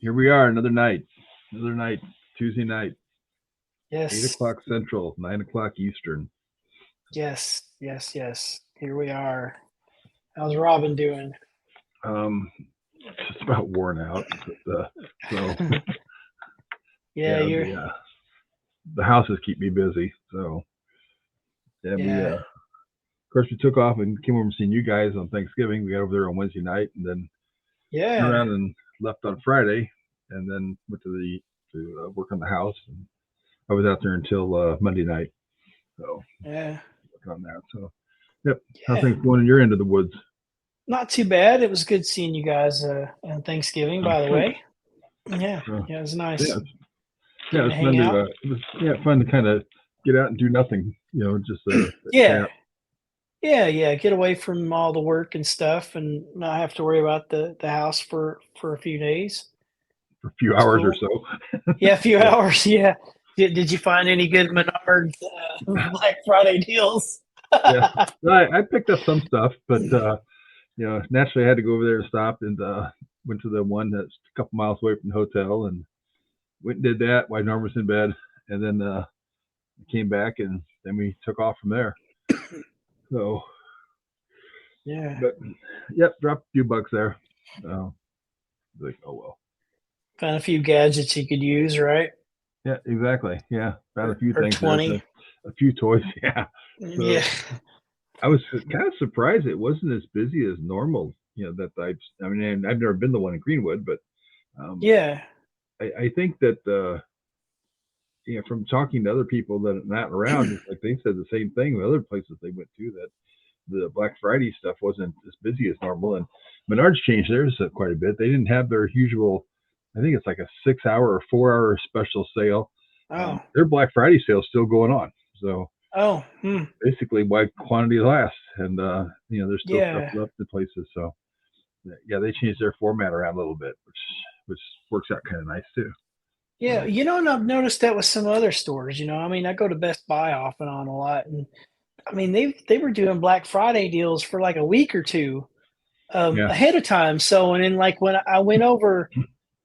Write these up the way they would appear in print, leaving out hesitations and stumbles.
Here we are, another night, Tuesday night, 8 Yes, o'clock Central, 9 o'clock Eastern. yes. Here we are. How's Robin doing? Um, just about worn out. So Yeah, yeah, you're. the houses keep me busy. So yeah, Yeah, of course we took off and came over and seen you guys on Thanksgiving. We got over there on Wednesday night, and then turned yeah, around and left on Friday, and then went to work on the house. And I was out there until Monday night. So yeah, working on that. So yep, how yeah. things going in your end of the woods? Not too bad. It was good seeing you guys on Thanksgiving. By the Thanks. way, yeah, So yeah, it was yeah, nice yeah, getting to it's fun hang out. fun to kind of get out and do nothing. Just Yeah, chat yeah. Get away from all the work and stuff, and not have to worry about the house for a few days. for a few It's hours or cool. so. Yeah, a few Yeah, hours. Yeah. Did you find any good Menards Black Friday deals? yeah. No, I picked up some stuff, but naturally I had to go over there and stop and went to the one that's a couple miles away from the hotel and went and did that while Norm was in bed, and then came back and then we took off from there. So, Yeah. but yep, dropped a few bucks there. Uh, like, oh well. Found a few gadgets you could use, right? Yeah, exactly. Yeah, found a few Or things there. So 20. a few toys. Yeah. Yeah. So I was kind of surprised it wasn't as busy as normal. That I mean, I've never been the one in Greenwood, but um, Yeah. I think that from talking to other people that are not around, it's like they said the same thing with other places they went to, that the Black Friday stuff wasn't as busy as normal. And Menards changed theirs quite a bit. They didn't have their usual. I think it's like a 6 hour or 4 hour special sale. Oh. Their Black Friday sale is still going on. So Oh. Hmm. basically, why quantity lasts, and there's still stuff Yeah. left in places. So yeah, they changed their format around a little bit, which works out kind of nice too. Yeah. So And I've noticed that with some other stores. I mean, I go to Best Buy off and on a lot, and I mean they were doing Black Friday deals for like a week or two yeah, ahead of time. So and then like when I went over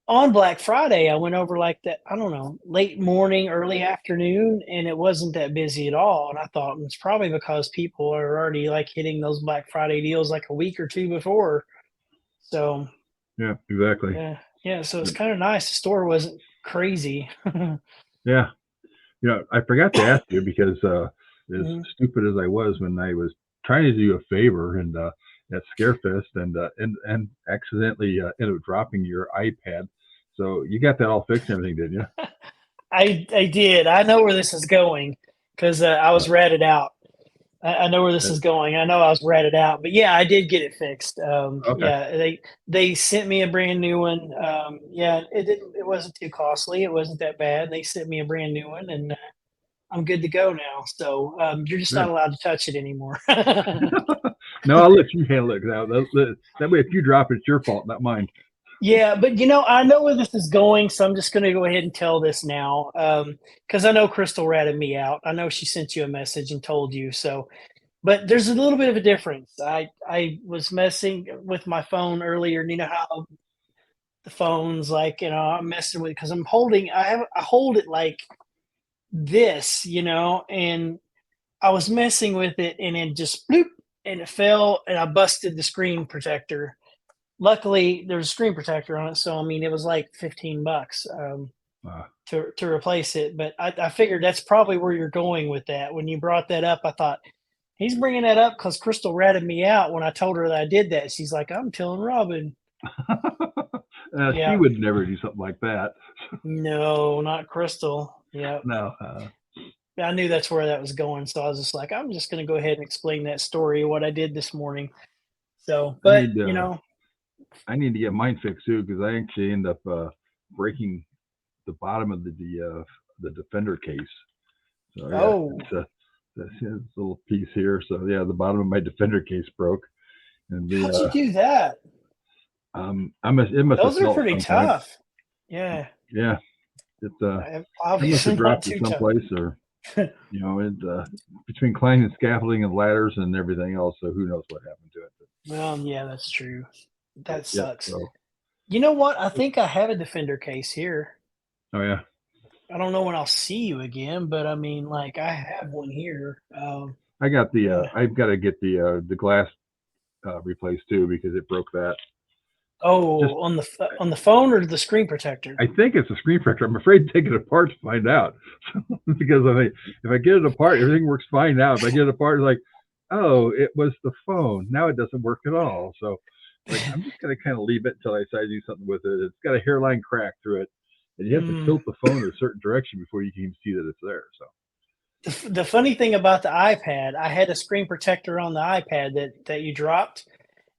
on Black Friday, I went over like that, I don't know, late morning, early afternoon, and it wasn't that busy at all. And I thought it's probably because people are already like hitting those Black Friday deals like a week or two before. So yeah, exactly. yeah. So it's kind of nice. The store wasn't crazy. Yeah, I forgot to ask you because as Mhm. stupid as I was when I was trying to do a favor and at Scarefest and accidentally ended up dropping your iPad. So you got that all fixed and everything, didn't you? I did. I know where this is going because I Uh, was ratted out. I know where this uh, is going. I know I was ratted out, but yeah, I did get it fixed. okay, Yeah, they sent me a brand new one. Yeah, it wasn't too costly. It wasn't that bad. They sent me a brand new one, and I'm good to go now. So you're just not good. allowed to touch it anymore. No, I'll let you handle it. That way, if you drop it, it's your fault, not mine. Yeah, but I know where this is going, so I'm just going to go ahead and tell this now because I know Crystal ratted me out. I know she sent you a message and told you so. But there's a little bit of a difference. I was messing with my phone earlier, and you know how the phone's like, I'm messing with because I hold it like this, and I was messing with it, and it just bloop, and it fell, and I busted the screen protector. Luckily, there's a screen protector on it, so I mean, it was like $15 Uh, to replace it. But I figured that's probably where you're going with that. When you brought that up, I thought he's bringing that up because Crystal ratted me out when I told her that I did that. She's like, I'm telling Robin. she Yeah, would never do something like that. no, not Crystal. Yeah, No, I knew that's where that was going. So I was just like, I'm just going to go ahead and explain that story, what I did this morning. So, I but, need I need to get mine fixed too because I actually end up breaking the bottom of the defender case. So yeah, oh, it's a this little piece here. So yeah, the bottom of my defender case broke, and how'd you do that? it must have Those are fell at pretty some point. tough. Yeah, Yeah, it I must have obviously not dropped it too tough. someplace, or it between climbing scaffolding and ladders and everything else. So who knows what happened to it? Well, yeah, that's true. But That yeah, sucks. so You know what? I think I have a Defender case here. Oh yeah, I don't know when I'll see you again, but I mean, like, I have one here. I got the. Yeah. I've got to get the glass replaced too because it broke that. Just Oh, on the phone or the screen protector? I think it's a screen protector. I'm afraid to take it apart to find out because if I get it apart, everything works fine now. If I get it apart, it's like, oh, it was the phone. Now it doesn't work at all. So, like, I'm just gonna kind of leave it until I decide to do something with it. It's got a hairline crack through it, and you have to Mm. tilt the phone a certain direction before you can even see that it's there. So, The funny thing about the iPad, I had a screen protector on the iPad that you dropped,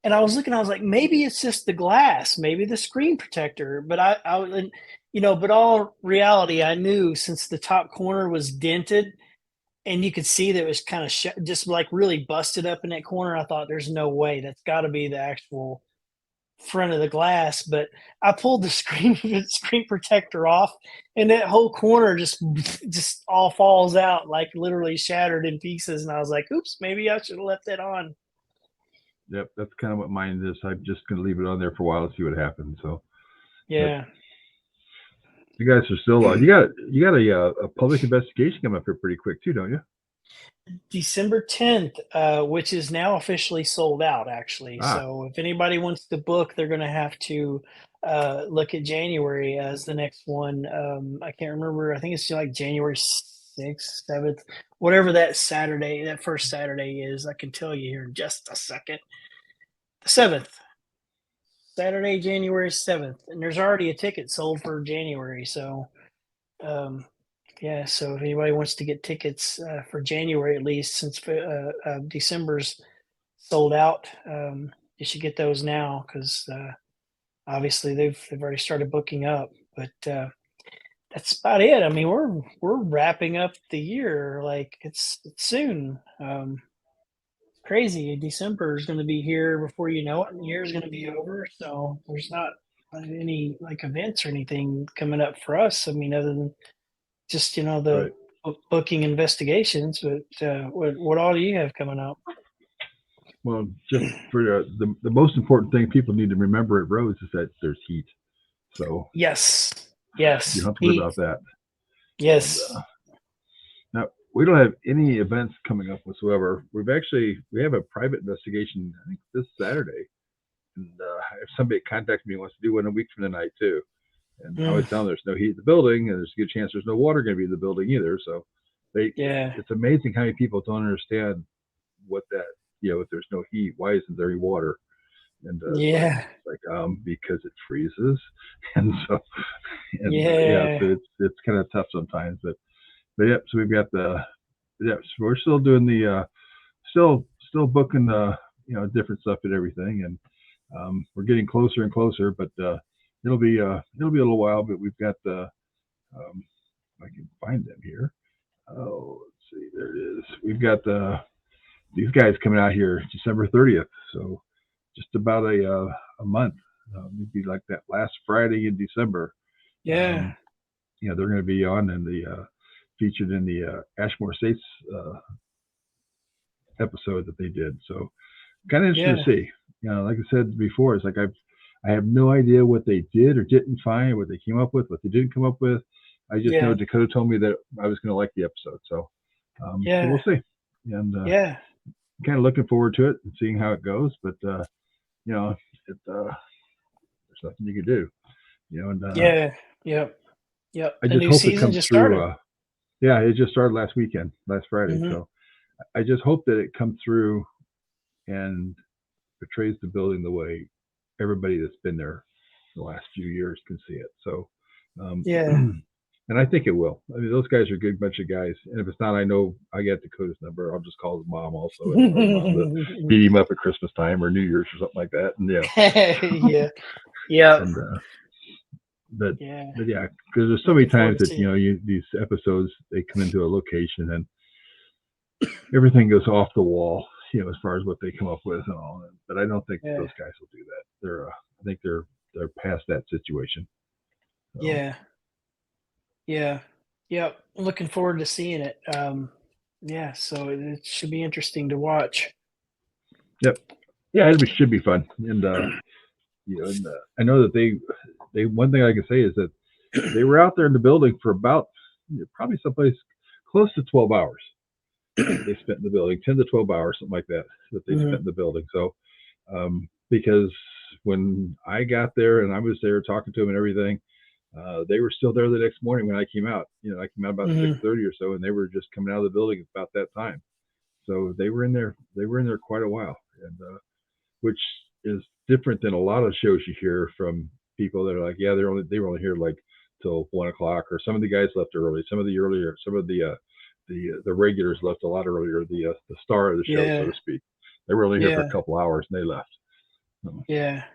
and I was looking, I was like, maybe it's just the glass, maybe the screen protector. But but all reality, I knew since the top corner was dented and you could see that it was kind of just like really busted up in that corner. I thought, there's no way that's got to be the actual front of the glass. But I pulled the screen screen protector off, and that whole corner just all falls out, like literally shattered in pieces. And I was like, oops, maybe I should have left that on. yep, that's kind of what mine is. I'm just gonna leave it on there for a while to see what happens. So, but Yeah. you guys are still you got a public investigation coming up here pretty quick too, don't you? December 10th, which is now officially sold out, actually. Ah, So if anybody wants to book, they're going to have to look at January as the next one. I can't remember. I think it's like January 6th, 7th, whatever that Saturday, that first Saturday is. I can tell you here in just a second. The 7th, Saturday, January 7th. And there's already a ticket sold for January. So, um, yeah, so if anybody wants to get tickets for January at least, since December's sold out, you should get those now because obviously they've already started booking up. But that's about it. I mean, we're wrapping up the year. Like it's soon. It's crazy. December is going to be here before you know it, and the year is going to be over. So there's not any like events or anything coming up for us. I mean, other than just the right. booking investigations. But what all do you have coming up? Well, just for the most important thing people need to remember at Rose is that there's heat. So Yes, you yes, don't have to worry Pete. about that. And Yes, now we don't have any events coming up whatsoever. We have a private investigation. I think this Saturday, and if somebody contacts me and wants to do one a week from tonight too. And I mm, always tell them there's no heat in the building, and there's a good chance there's no water going to be in the building either. So they, yeah, it's amazing how many people don't understand what that if there's no heat, why isn't there any water? And yeah, it's like because it freezes, and so yeah, yeah, so it's kind of tough sometimes, but yeah, so we've got so we're still doing still booking the different stuff and everything, and we're getting closer and closer, but it'll be a little while, but we've got the if I can find them here. Oh, let's see, there it is. We've got these guys coming out here December 30th, so just about a month. Maybe like that last Friday in December. yeah, Um, they're going to be on in the featured in the Ashmore States uh, episode that they did. So kind of interesting yeah, to see. Like I said before, it's like I have no idea what they did or didn't find, what they came up with, what they didn't come up with. I just know yeah, Dakota told me that I was going to like the episode, so yeah, we'll see. And yeah, kind of looking forward to it and seeing how it goes. But you know, there's nothing you can do. And yeah, yep, yep. I The just new hope it season comes just through. started. Yeah, it just started last weekend, last Friday. Hmm. So I just hope that it comes through and portrays the building the way everybody that's been there the last few years can see it. So, Yeah. and I think it will. I mean, those guys are a good bunch of guys. And if it's not, I know I got Dakota's number. I'll just call his mom also and tell his mom to beat him up at Christmas time or New Year's or something like that. And Yeah, yep, and but yeah. but yeah, because there's so many Looking times forward to that seeing it. these episodes they come into a location and everything goes off the wall. As far as what they come up with and all. But I don't think Yeah, those guys will do that. I think they're past that situation. So, yeah, yeah, yep. Looking forward to seeing it. Yeah, so it should be interesting to watch. yep. Yeah, should be fun. And And I know that they one thing I can say is that they were out there in the building for about probably someplace close to 12 hours that they spent in the building, 10 to 12 hours, something like that, that they spent Mhm. in the building. So, because when I got there and I was there talking to them and everything, they were still there the next morning when I came out. I came out about Mhm. 6:30 or so, and they were just coming out of the building about that time. So they were in there. They were in there quite a while, and which is different than a lot of shows you hear from people that are like, yeah, they were only here like till 1 o'clock, or some of the guys left early, some of the regulars left a lot earlier, the star of the show, so Yeah. to speak. They were only here for a Yeah. couple hours and they left. So, Yeah.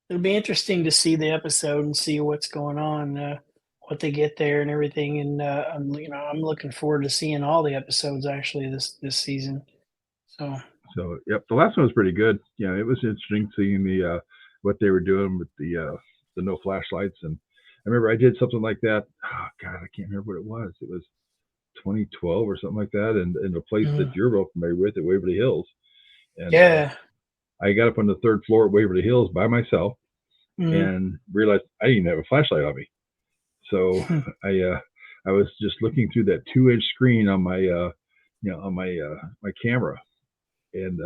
It'll be interesting to see the episode and see what's going on, what they get there and everything. And I'm looking forward to seeing all the episodes actually this season. So, so yep, the last one was pretty good. It was interesting seeing the what they were doing with the no flashlights, and I remember I did something like that. Oh God, I can't remember what it was. It was 2012 or something like that, and in a place that mhm. you're real familiar with at Waverly Hills. And Yeah. I got up on the third floor at Waverly Hills by myself Mhm. and realized I didn't have a flashlight on me. So I was just looking through that 2-inch screen on my on my camera, and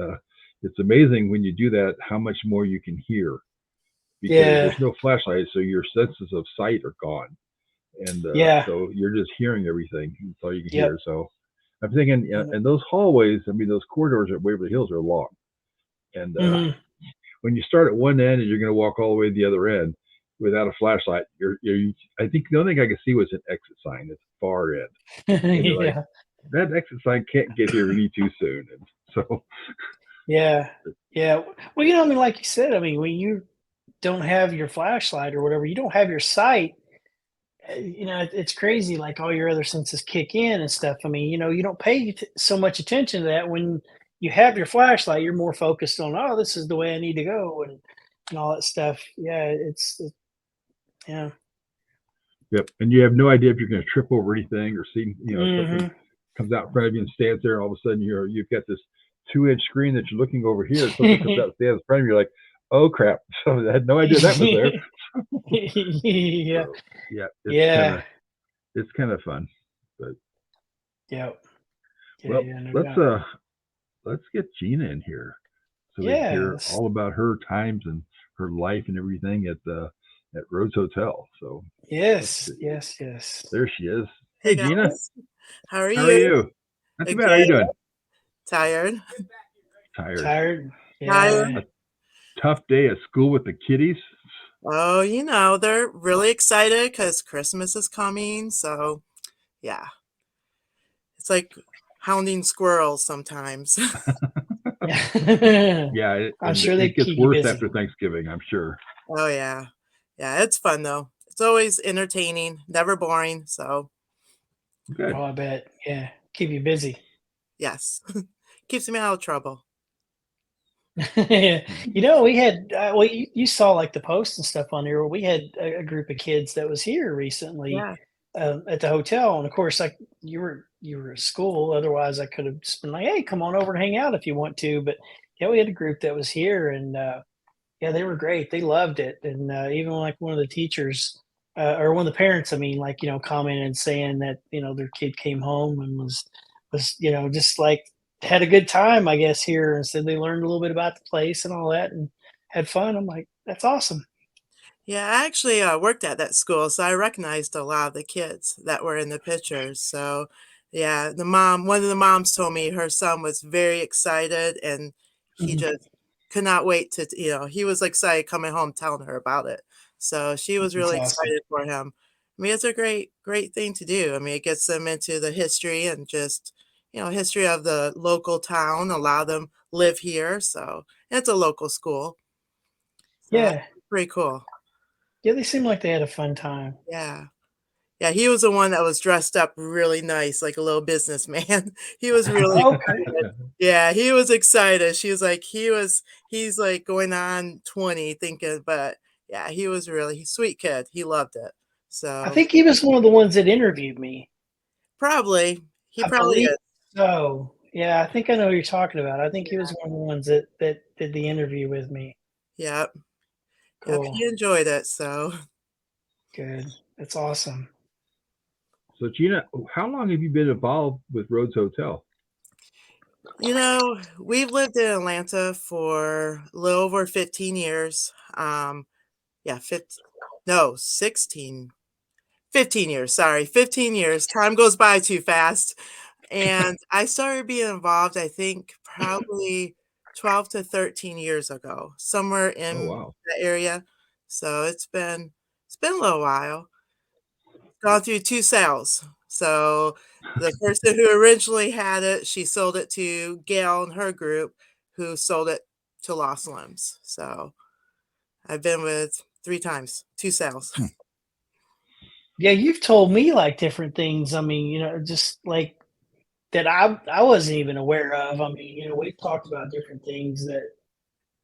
it's amazing when you do that how much more you can hear because Yeah. there's no flashlight, so your senses of sight are gone, and Yeah. so you're just hearing everything. That's all you can Yep. hear. So I'm thinking, Yep. and those hallways, I mean, those corridors at Waverly Hills are long, and Mhm. when you start at one end and you're going to walk all the way to the other end without a flashlight, I think the only thing I could see was an exit sign at the far end, and you're like, Yeah. that exit sign can't get here any too soon, and so Yeah. Yeah. Well, I mean, like you said, I mean, when you don't have your flashlight or whatever, you don't have your sight. It's crazy. Like all your other senses kick in and stuff. I mean, you don't pay so much attention to that when you have your flashlight. You're more focused on, oh, this is the way I need to go, and all that stuff. Yeah, yeah. yep, and you have no idea if you're going to trip over anything or see something Hmm. comes out in front of you and stands there, and all of a sudden you've got this 2-inch screen that you're looking over here, and something comes out and stands in front of you, you're like, oh crap! So I had no idea that was there. Yeah, So yeah, yeah, it's kind of fun, but yeah, yeah, well, yeah. No let's doubt. let's get Gina in here so we can Yeah. hear all about her times and her life and everything at Rhodes Hotel. So let's Yes, see. yes, yes. There she is. Hey Hey Gina, guys, how are how are you? you? Not too bad. How are you Good. doing? Tired. Tired. Tired. Tired. Yeah. A tough day at school with the kiddies. Oh, they're really excited because Christmas is coming. So, yeah, it's like hounding squirrels sometimes. Yeah. Yeah, I'm and sure they it gets keep you worse busy. after Thanksgiving, I'm sure. Oh, yeah. Yeah, it's fun though. It's always entertaining, never boring. So, Good. Oh, I bet. Yeah. Keep you busy. yes, keeps me out of trouble. Yeah. Mm. We had, well, you saw like the posts and stuff on there. Where we had a group of kids that was here recently Yeah. at the hotel. And of course, like you were at school. Otherwise, I could have just been like, hey, come on over and hang out if you want to. But yeah, we had a group that was here and yeah, they were great. They loved it, and even like one of the teachers or one of the parents, I mean, like commented and saying that their kid came home and was just like had a good time, I guess here, and said they learned a little bit about the place and all that, and had fun. I'm like, that's awesome. Yeah, I actually worked at that school, so I recognized a lot of the kids that were in the pictures. So, yeah, one of the moms told me her son was very excited and he Mhm. just could not wait he was excited coming home telling her about it. So she was That's really awesome. excited for him. I mean, it's a great, great thing to do. I mean, it gets them into the history and just, history of the local town. A lot of them live here. So it's a local school. So that's Yeah, pretty cool. yeah, they seemed like they had a fun time. Yeah. Yeah, he was the one that was dressed up really nice, like a little businessman. He was really Okay. excited. Yeah, he was excited. She was like he's like going on 20 thinking, but yeah, he was really sweet kid. He loved it. I So, think he was one of the ones that interviewed me. he I probably believe is. so. Yeah, I think I know who you're talking about. I think he was Yeah. one of the ones that did the interview with me. Yeah. Yep, Cool. he enjoyed it. So, Good. That's awesome. So Gina, how long have you been involved with Rhodes Hotel? we've lived in Atlanta for a little over 15 years. Yeah, 15, no, 16, 15 years. Sorry, 15 years. Time goes by too fast. And I started being involved, I think, probably 12 to 13 years ago, somewhere Oh in wow. that area. So it's been a little while. Gone through 2 sales. So, the person who originally had it, she sold it to Gail and her group, who sold it to Lost Limbs. So, I've been with 3 times, 2 sales. Yeah, you've told me like different things. I mean, just like that I wasn't even aware of. I mean, we've talked about different things that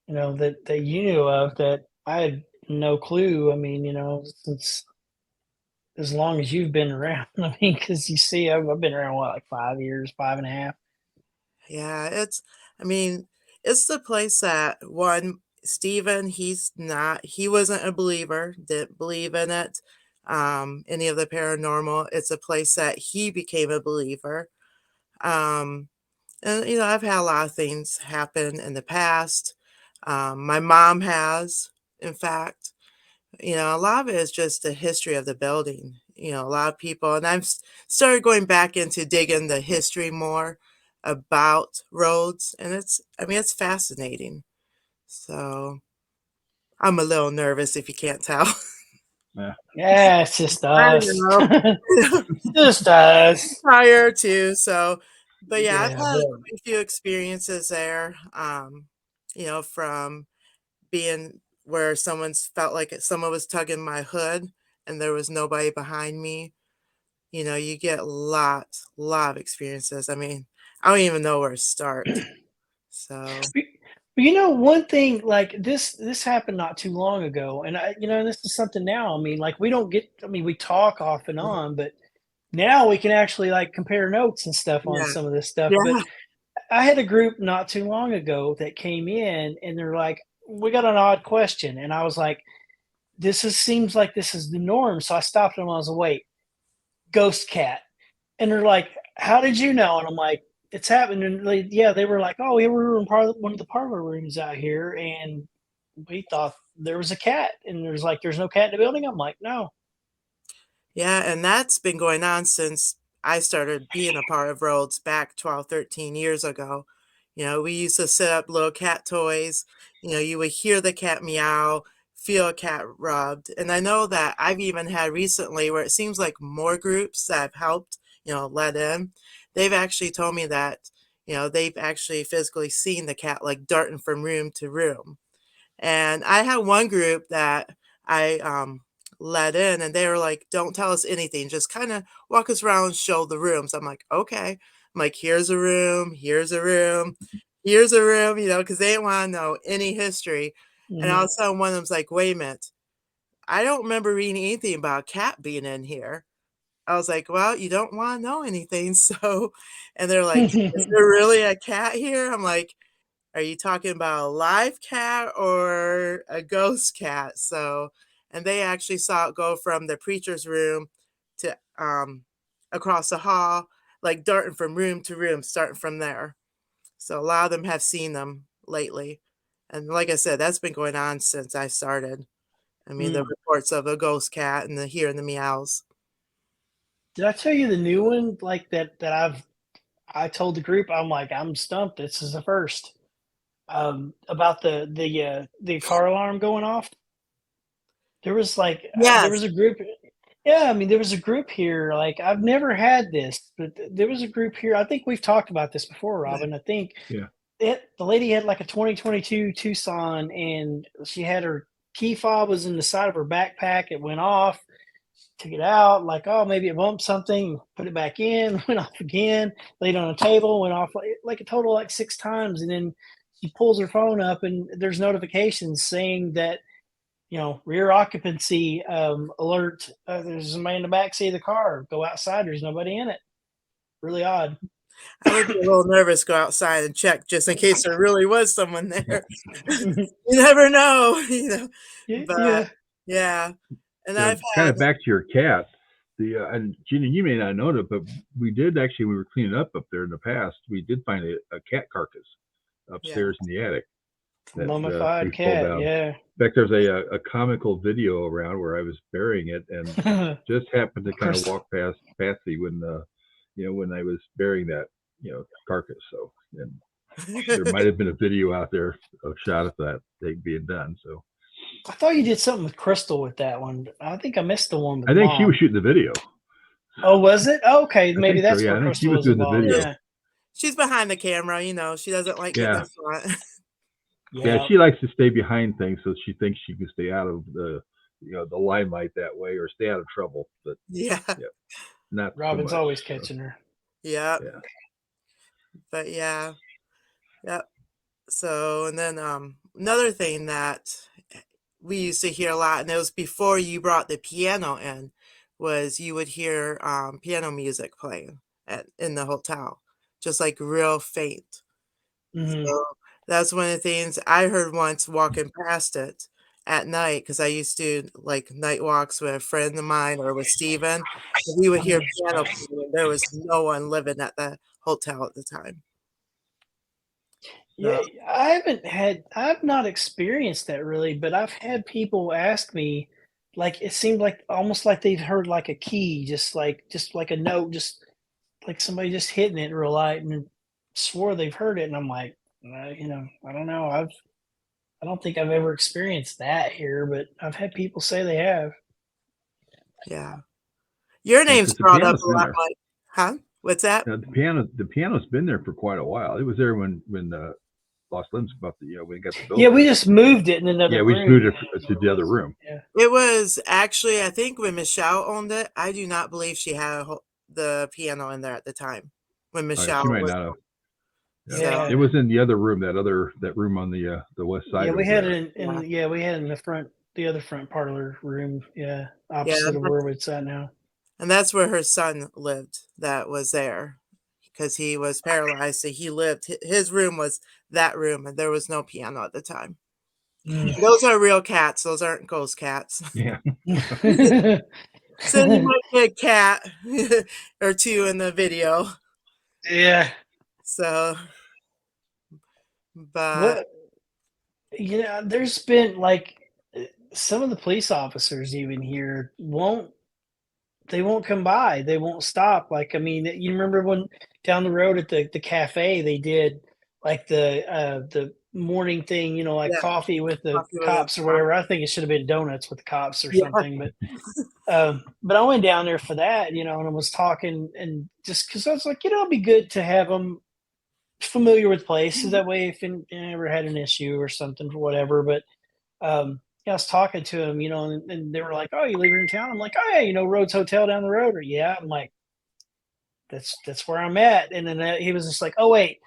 that you knew of that I had no clue. I mean, since as long as you've been around. I mean, because you see, I've been around what, like 5 years, 5.5. Yeah, I mean, it's the place that one, Steven, he wasn't a believer, didn't believe in it, any of the paranormal. It's a place that he became a believer. Um, and I've had a lot of things happen in the past. My mom has, in fact. A lot of it is just the history of the building. A lot of people, and started going back into digging the history more about roads, and I mean, it's fascinating. So I'm a little nervous if you can't tell. Yeah. Yeah, it's just I us. know. Just us. Prior to, so, but yeah, I've Yeah, had but quite a few experiences there. From being where someone's felt like someone was tugging my hood and there was nobody behind me. You get lot of experiences. I mean, I don't even know where to start. So, one thing like this happened not too long ago, and this is something now. I mean, like we don't get. I mean, we talk off and yeah, on, but now we can actually like compare notes and stuff on yeah, some of this stuff. But yeah, I had a group not too long ago that came in, and they're like, "We got an odd question," and I was like, seems like this is the norm." So I stopped them. I was like, "Wait, ghost cat," and they're like, "How did you know?" And I'm like, "It's happening." And they were like, "Oh, yeah, we were in one of the parlor rooms out here, and we thought there was a cat." And there's no cat in the building. I'm like, "No." yeah, and that's been going on since I started being a part of Roads back 12, 13 years ago. We used to set up little cat toys. You would hear the cat meow, feel a cat rubbed. And I know that I've even had recently where it seems like more groups that I've helped, let in, they've actually told me that, they've actually physically seen the cat like darting from room to room. And I had one group that I let in, and they were like, "Don't tell us anything. Just kind of walk us around, show the rooms." I'm like, "Okay." I'm like, "Here's a room. Here's a room. Here's a room." Because they didn't want to know any history. And all of Mhm. a sudden, one of them's like, "Wait a minute. I don't remember reading anything about a cat being in here." I was like, "Well, you don't want to know anything." So, and they're like, "Is there really a cat here?" I'm like, are you talking about a live cat or a ghost cat? So, and they actually saw it go from the preacher's room to across the hall, like darting from room to room, starting from there. So a lot of them have seen them lately. And like I said, that's been going on since I started. I mean, the Mm. reports of a ghost cat and the hearing the meows. Did I tell you the new one like that I told the group? I'm like, I'm stumped. This is the first. About the car alarm going off. There was like there Yes. was a group. Yeah, I mean there was a group here. Like I've never had this, but there was a group here. I think we've talked about this before, Yeah. Robin. I think Yeah. the lady had like a 2022 Tucson, and she had her key fob was in the side of her backpack. It went off. Took it out, like, oh, maybe it bumped something, put it back in, went off again, laid on a table, went off like a total like 6 times. And then she pulls her phone up and there's notifications saying that, rear occupancy alert. There's somebody in the back seat of the car. Go outside. There's nobody in it. Really odd. I would be a little nervous, go outside and check just in case there really was someone there. You never know, but Yeah. yeah, and Yeah, I've kind had of back to your cat. And Gina, you may not know it, but we did actually, when we were cleaning up there in the past, we did find a cat carcass yeah. upstairs in the attic that we Mummified pulled cat. down. Yeah. In fact, there's a comical video around where I was burying it and just happened to kind of Crystal. walk past Patsy when when I was burying that carcass. So and there might have been a video out there, a shot of that thing being done. So I thought you did something with Crystal with that one. I think I missed the one with I think she was Mom. shooting the video. Oh, was it? Oh, okay, I maybe think so. that's Yeah, where I think she Crystal was was doing the involved. video. Yeah. She's behind the camera, she doesn't like getting Yeah. up front. Yeah, Yeah. she likes to stay behind things, so she thinks she can stay out of the limelight that way, or stay out of trouble. But Yeah, not so Robin's much. always So, catching her. yeah, yeah. but yeah, yep. So, and then another thing that we used to hear a lot, and it was before you brought the piano in, was you would hear piano music playing in the hotel, just like real faint. Mhm. So that's one of the things I heard once walking past it at night, because I used to like night walks with a friend of mine or with Steven. And we would hear piano playing, and there was no one living at the hotel at the time. Yeah, So, I've not experienced that really, but I've had people ask me, like, it seemed like almost like they've heard like a key, just like a note, just like somebody just hitting it real light and swore they've heard it. And I'm like, I don't know. I don't think I've ever experienced that here, but I've had people say they have. yeah. Your Yeah, name's because the brought up piano's a been lot, there. Mike. Huh? What's that? The piano's been there for quite a while. It was there when Lost Limbs about when we got the Yeah, building. we just moved it in another Yeah, we just room. moved it to the other room. Yeah. It was actually, I think when Michelle owned it, I do not believe she had the piano in there at the time when Oh, yeah, Michelle she might was. not have. Yeah. So, Yeah. It was in the other room, that room on the west side Yeah, we over had there. it in yeah. yeah, we had it in the other front parlor room. Yeah, Yeah, opposite of where it's at now. and that's where her son lived that was there because he was paralyzed. So he lived, his room was that room, and there was no piano at the time. Mm. Those are real cats. Those aren't ghost cats. Yeah. So you might get a cat or two in the video. Yeah. So, but What there's been like some of the police officers even here won't come by. They won't stop. Like, I mean, you remember when down the road at the cafe they did like the morning thing, like yeah, coffee with the coffee with a cops or cop. whatever. I think it should have been donuts with the cops or Yeah, something, but I went down there for that, and I was talking, and just because I was like, it'd be good to have them familiar with places. That way, if you ever had an issue or something for whatever. But yeah, I was talking to him, and they were like, "Oh, you live here in town?" I'm like, "Oh yeah, Rhodes Hotel down the road." Or yeah, I'm like, "That's where I'm at." And then he was just like, "Oh wait,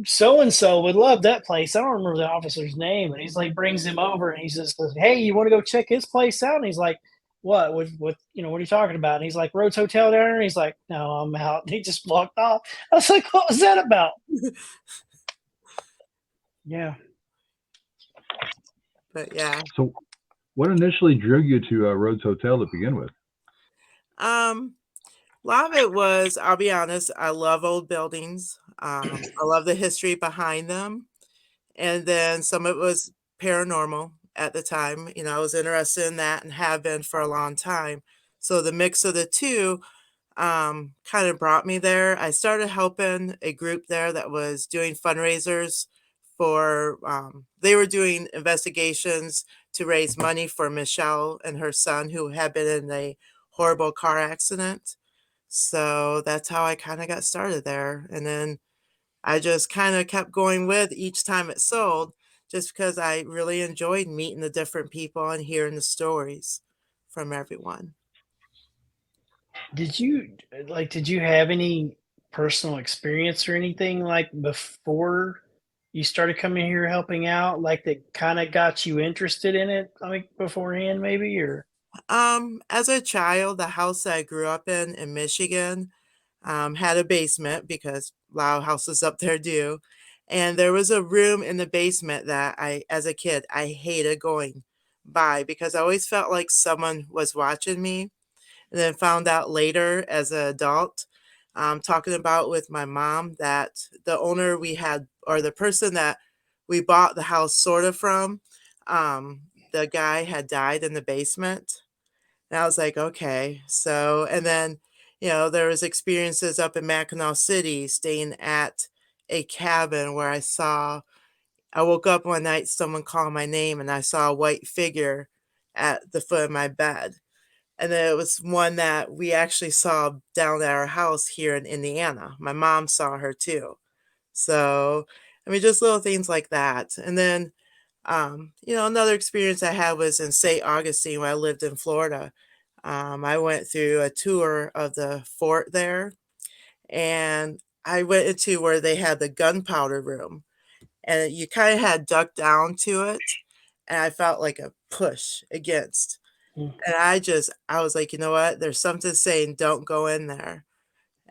so and so would love that place. I don't remember the officer's name." And he's like, brings him over, and he's just goes, "Hey, you want to go check his place out?" And he's like, "What? What are you talking about?" And he's like, "Rhodes Hotel down there." And he's like, "No, I'm out." And he just walked off. I was like, "What was that about?" Yeah. but yeah. So, what initially drew you to Rhodes Hotel to begin with? A lot of it was, I'll be honest, I love old buildings. I love the history behind them. And then some of it was paranormal at the time. I was interested in that and have been for a long time. So the mix of the two kind of brought me there. I started helping a group there that was doing fundraisers for, they were doing investigations to raise money for Michelle and her son who had been in a horrible car accident. So that's how I kind of got started there. And then I just kind of kept going with each time it sold just because I really enjoyed meeting the different people and hearing the stories from everyone. Did you have any personal experience or anything like before you started coming here helping out, like that kind of got you interested in it, like beforehand, maybe? Or As a child, the house that I grew up in Michigan, had a basement because a lot of houses up there do. And there was a room in the basement that as a kid, I hated going by because I always felt like someone was watching me. And then found out later as an adult, talking about with my mom that the owner we had, or the person that we bought the house sort of from, the guy had died in the basement. And I was like, okay. So, and then, there was experiences up in Mackinac City staying at a cabin where I woke up one night, someone called my name, and I saw a white figure at the foot of my bed. And then it was one that we actually saw down at our house here in Indiana. My mom saw her too. So, I mean, just little things like that. And then, another experience I had was in St. Augustine when I lived in Florida. I went through a tour of the fort there, and I went into where they had the gunpowder room, and you kind of had ducked down to it, and I felt like a push against. Mm. And I was like, "You know what? There's something saying don't go in there."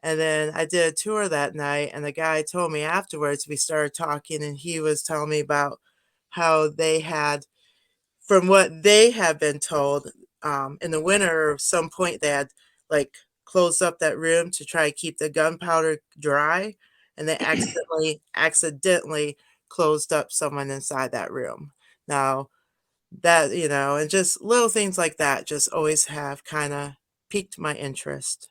And then I did a tour that night, and the guy told me afterwards, we started talking, and he was telling me about how they had, from what they had been told, in the winter, some point they had like closed up that room to try to keep the gunpowder dry, and they accidentally closed up someone inside that room. Now, that, and just little things like that just always have kinda piqued my interest.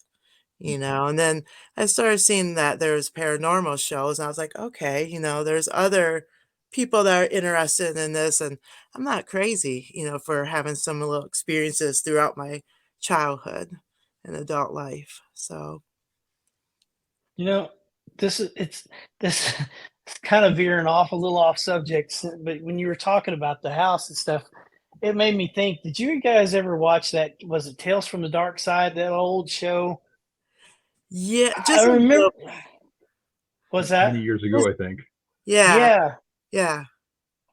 And then I started seeing that there's paranormal shows, and I was like, "Okay, there's other people that are interested in this, and I'm not crazy, for having some little experiences throughout my childhood and adult life." So, You know, it's this it's kind of veering off a little off subject, but when you were talking about the house and stuff, it made me think. Did you guys ever watch that? Was it Tales from the Dark Side? That old show. yeah, I just a remember. little. Was Many that? years ago, Just I think. yeah, Yeah, yeah.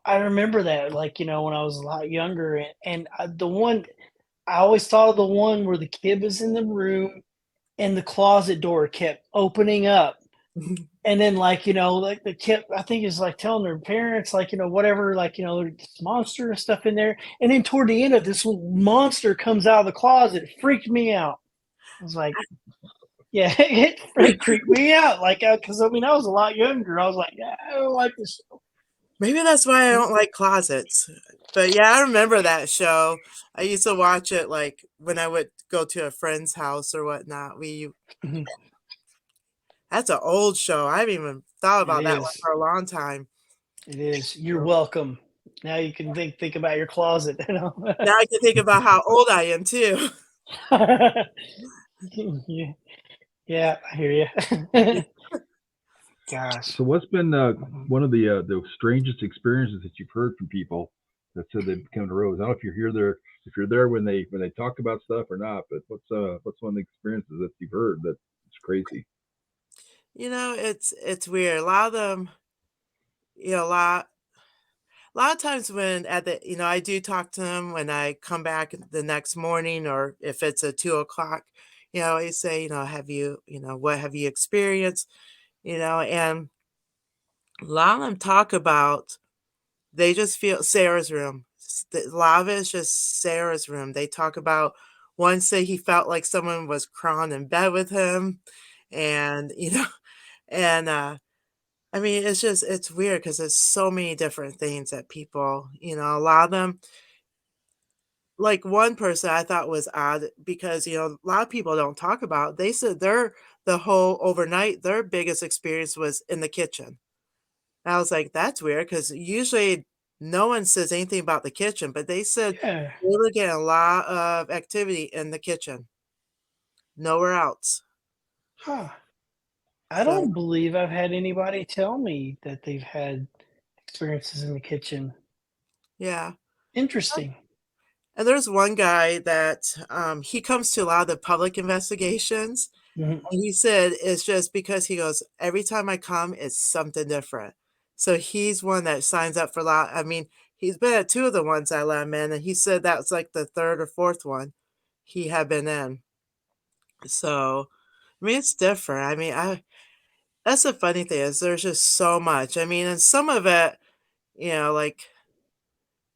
I remember that. Like when I was a lot younger, the one I always thought of the one where the kid was in the room and the closet door kept opening up. And then, like the kid, I think is like telling their parents, whatever, there's this monster and stuff in there. And then toward the end of this monster comes out of the closet. It freaked me out. I was like, yeah, it creeped me out. Like, because I mean, I was a lot younger. I was like, yeah, I don't like this. Maybe that's why I don't like closets. But yeah, I remember that show. I used to watch it like when I would go to a friend's house or whatnot. That's an old show. I haven't even thought It about that one is. for a long time. It is. You're So welcome. Now you can think about your closet. now I can think about how old I am too. Yeah, yeah, I hear you. Gosh. So, what's been one of the strangest experiences that you've heard from people that said they've come to Rose? I don't know if you're here there, if you're there when they talk about stuff or not. But what's one of the experiences that you've heard that's crazy? It's weird. A lot of them, you know, a lot of times when at the I do talk to them when I come back the next morning, or if it's a 2 o'clock, I say, have you, what have you experienced? And a lot of them talk about they just feel Sarah's room. A lot of it is just Sarah's room. They talk about one say he felt like someone was crawling in bed with him, and and I mean, it's weird because there's so many different things that people, a lot of them, like one person I thought was odd because, a lot of people don't talk about. They said the whole overnight, their biggest experience was in the kitchen. And I was like, that's weird because usually no one says anything about the kitchen, but they said Yeah. they were getting a lot of activity in the kitchen, nowhere else. Huh. I So don't believe I've had anybody tell me that they've had experiences in the kitchen. yeah. Interesting. And there's one guy that he comes to a lot of the public investigations. Mhm. And he said it's just because he goes, every time I come, it's something different. So he's one that signs up for a lot. I mean, he's been at two of the ones I let him in, and he said that was like the third or fourth one he had been in. So, I mean, it's different. I mean, that's the funny thing is there's just so much. I mean, and some of it, like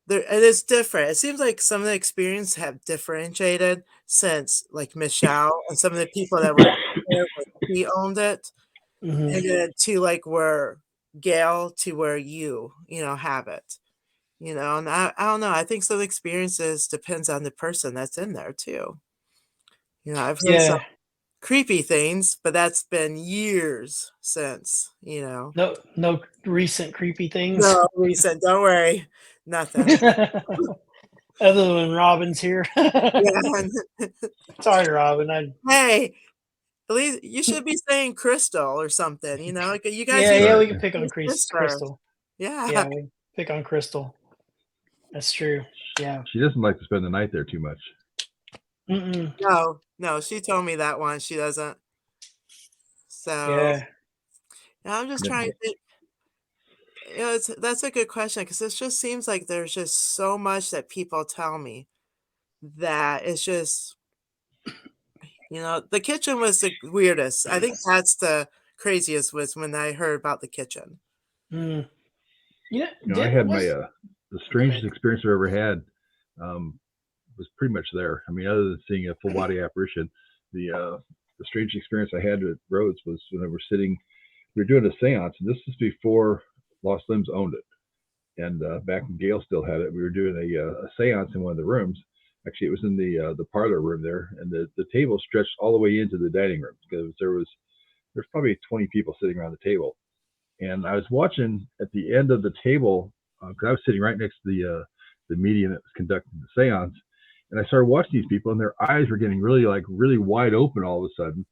there it is different. It seems like some of the experience have differentiated since like Michelle and some of the people that were there when he owned it, Hmm. and then to like where Gail to where have it. And I don't know. I think some experiences depends on the person that's in there too. I've heard some Yeah. creepy things, but that's been years since. No recent creepy things. No, recent, don't worry. Nothing. Other than Robin's here. Yeah. Sorry, Robin. I Hey, at least you should be saying Crystal or something, like, you guys Yeah, need yeah, to we Right. can pick be on sisters. Crystal. Yeah. Yeah, we pick on Crystal. That's true. Yeah. She doesn't like to spend the night there too much. Mm-mm. No, no, she told me that once, she doesn't. So, Yeah. I'm just Yeah. trying to think. That's a good question because it just seems like there's just so much that people tell me that it's just, the kitchen was the weirdest. I think that's the craziest was when I heard about the kitchen. Mm. You know, I did had my was the Go strangest ahead. experience I've ever had. Um, was pretty much there. I mean, other than seeing a full body apparition, the strangest experience I had at Rhodes was when I was sitting. We were doing a séance, and this is before Lost Limbs owned it. And back when Gail still had it, we were doing a séance in one of the rooms. Actually, it was in the parlor room there, and the table stretched all the way into the dining room because there's probably 20 people sitting around the table. And I was watching at the end of the table because I was sitting right next to the medium that was conducting the séance, and I started watching these people, and their eyes were getting really wide open all of a sudden,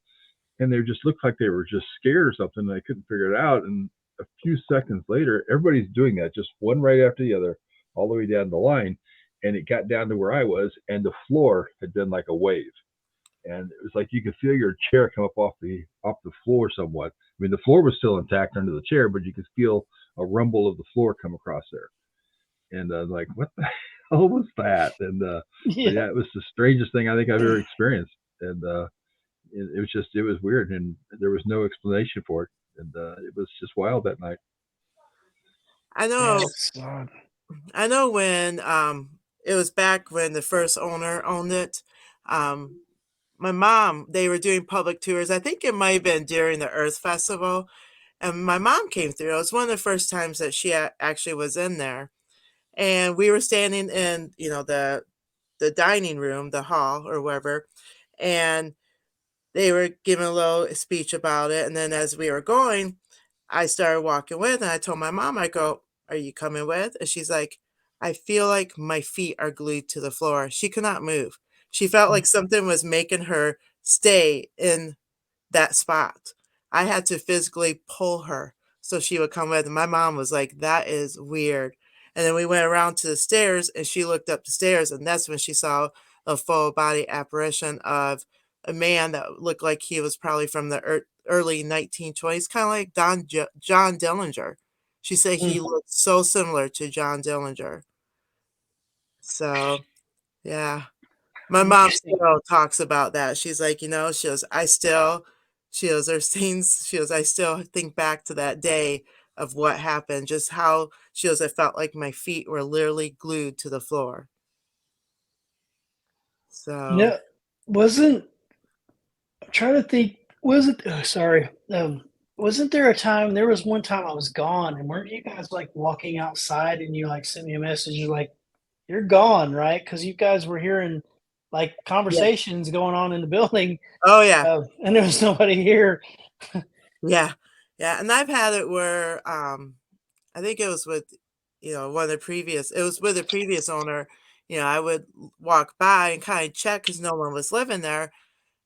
and they just looked like they were just scared or something. And I couldn't figure it out. And a few seconds later, everybody's doing that, just one right after the other, all the way down the line. And it got down to where I was, and the floor had been like a wave, and it was like you could feel your chair come up off the floor somewhat. I mean, the floor was still intact under the chair, but you could feel a rumble of the floor come across there. And I was like, what the hell was that? And but Yeah. yeah, it was the strangest thing I think I've ever experienced. And it was weird, and there was no explanation for it, and it was just wild that night. I Yeah, know it's odd. I know when, it was back when the first owner owned it, um, my mom, they were doing public tours. I think it might have been during the Earth Festival, and my mom came through. It was one of the first times that she actually was in there, and we were standing in, the dining room, the hall or wherever, and they were giving a little speech about it, and then as we were going, I started walking with, and I told my mom, I go, "Are you coming with?" And she's like, "I feel like my feet are glued to the floor." She could not move. She felt like something was making her stay in that spot. I had to physically pull her so she would come with, and my mom was like, "That is weird." And then we went around to the stairs, and she looked up the stairs, and that's when she saw a full body apparition of a man that looked like he was probably from the early 1920s, kind of like John Dillinger. She said he Mm. looked so similar to John Dillinger. So, yeah. My mom Interesting. still talks about that. She's like, she goes, "There's things," she goes, "I still think back to that day of what happened, just how," she goes, "I felt like my feet were literally glued to the floor." You So, know, wasn't I'm trying to think. Was it? Oh, sorry. Wasn't there a time? There was one time I was gone, and weren't you guys like walking outside, and you like sent me a message? You're like, "You're gone, right?" Because you guys were hearing like yeah. conversations going on in the building, Oh, yeah. and there was nobody here. Yeah. Yeah, and I've had it where, I think it was with, it was with the previous owner, I would walk by and kinda check because no one was living there.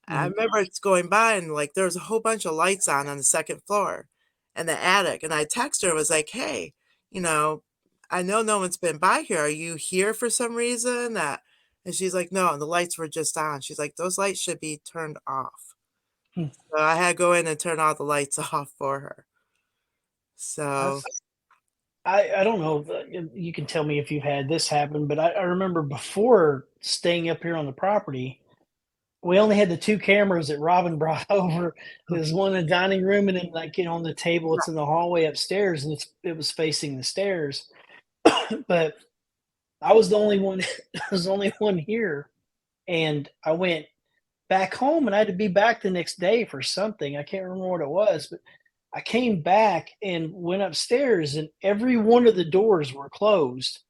I Mhm. remember it's going by and, like, there was a whole bunch of lights on the 2nd floor in the attic, and I texted her, was like, "Hey, you know, I know no one's been by here. Are you here for some reason?" And she's like, "No, the lights were just on." She's like, "Those lights should be turned off." Hmm. So I had to go in and turn all the lights off for her. So, That's I don't know. You can tell me if you've had this happen, but I remember before staying up here on the property, we only had the two cameras that Robin brought over. There's one in the dining room, and then like on the table, it's in the hallway upstairs, and it was facing the stairs. But I was the only one. I was the only one here, and I went back home, and I had to be back the next day for something. I can't remember what it was, but I came back and went upstairs, and every one of the doors were closed.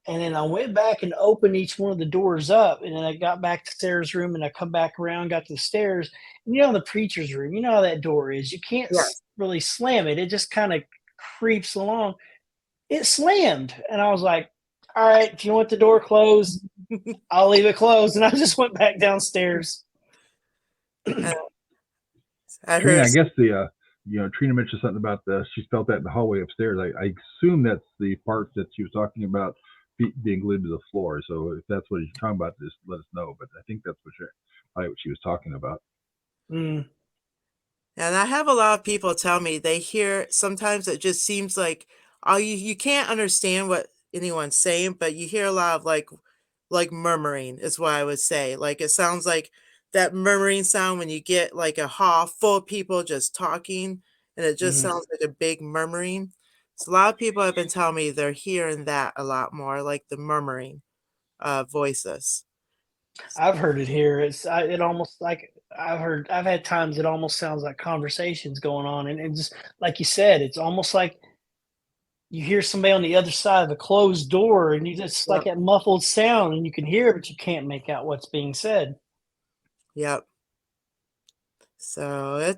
And then I went back and opened each one of the doors up, and then I got back to Sarah's room, and I come back around, got to the stairs. And the preacher's room, you know how that door is. You can't Yes. really slam it; it just kind of creeps along. It slammed, and I was like, "All right, if you want the door closed, I'll leave it closed." And I just went back downstairs. And I Trina, heard, I guess Trina mentioned something about she felt that in the hallway upstairs. I assume that's the part that she was talking about being glued to the floor. So if that's what you're talking about, just let us know. But I think that's probably what she was talking about. Mm, and I have a lot of people tell me they hear sometimes it just seems like you can't understand what anyone's saying, but you hear a lot of like murmuring is what I would say. Like it sounds like that murmuring sound when you get like a hall full of people just talking and it just mhm. sounds like a big murmuring. So a lot of people have been telling me they're hearing that a lot more, like the murmuring voices. I've heard it here. It almost like I've had times it almost sounds like conversations going on, and just like you said, it's almost like you hear somebody on the other side of a closed door, and you just like Yep. that muffled sound, and you can hear it, but you can't make out what's being said. Yep. So I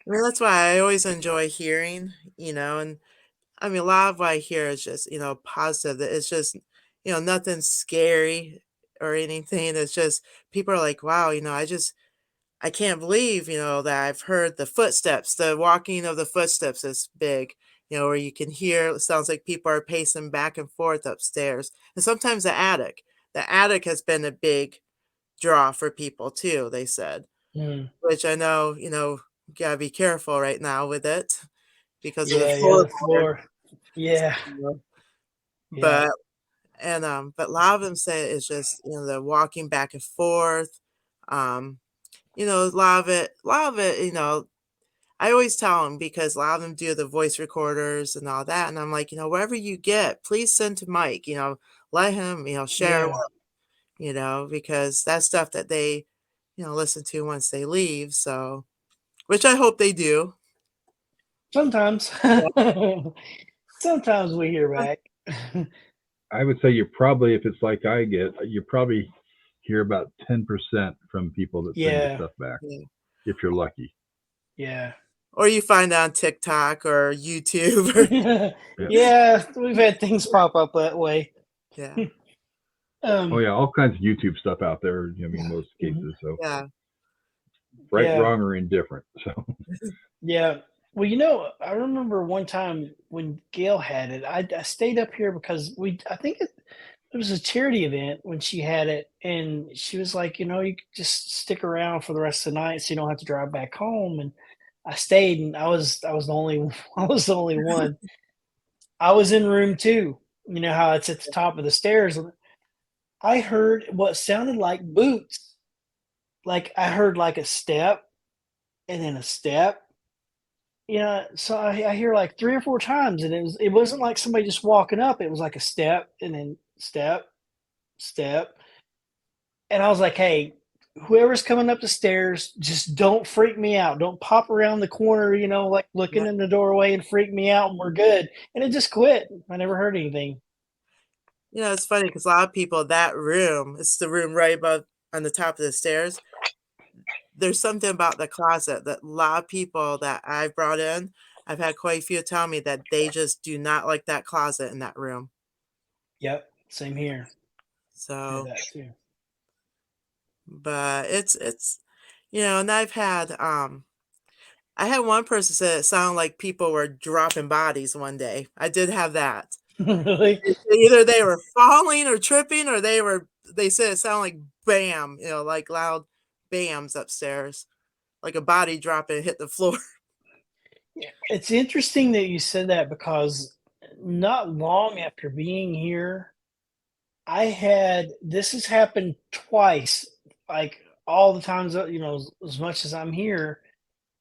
mean, that's why I always enjoy hearing, and I mean, a lot of what I hear is just, positive. That it's just, nothing scary or anything. It's just people are like, wow, I can't believe, that I've heard the footsteps, the walking of the footsteps is big, where you can hear, it sounds like people are pacing back and forth upstairs. And sometimes the attic. The attic has been a big draw for people too, they said, Mm. which I know, gotta be careful right now with it because of the Yeah, the floorboards. floor. Yeah, You know? yeah. But but a lot of them say it's just, the walking back and forth. Um, a lot of it, I always tell them because a lot of them do the voice recorders and all that. And I'm like, wherever you get, please send to Mike, let him, share, Yeah. because that's stuff that they, listen to once they leave. So, which I hope they do. Sometimes. Sometimes we hear back. I would say you're probably, if it's like I get, you probably hear about 10% from people that send you Yeah, stuff back, Yeah. if you're lucky. yeah. Or you find it on TikTok or YouTube or Yeah. Yeah, we've had things pop up that way. yeah. Oh Um, yeah, all kinds of YouTube stuff out there. I mean, most mhm. cases. So Yeah. right, Yeah, wrong, or indifferent. So yeah. Well, I remember one time when Gail had it. I stayed up here because I think it was a charity event when she had it, and she was like, you could just stick around for the rest of the night, so you don't have to drive back home. And I stayed, and I was the only I was the only one. I was in room two. You know how it's at the top of the stairs. I heard what sounded like boots. Like I heard like a step and then a step. So I hear like 3 or 4 times, and it wasn't like somebody just walking up. It was like a step and then step, step. And I was like, "Hey, whoever's coming up the stairs, just don't freak me out. Don't pop around the corner, like Yeah. looking in the doorway and freak me out, and we're good." And it just quit. I never heard anything. It's funny because a lot of people, that room, it's the room right above on the top of the stairs. There's something about the closet that a lot of people that I've brought in, I've had quite a few tell me that they just do not like that closet in that room. Yep, same here. Heard So, that too. but and I had one person say it sounded like people were dropping bodies one day. I did have that. Really? Either they were falling or tripping or they said it sounded like bam, like loud bams upstairs, like a body dropping and hit the floor. Yeah, it's interesting that you said that because not long after being here, this has happened twice, like all the times that, as much as I'm here.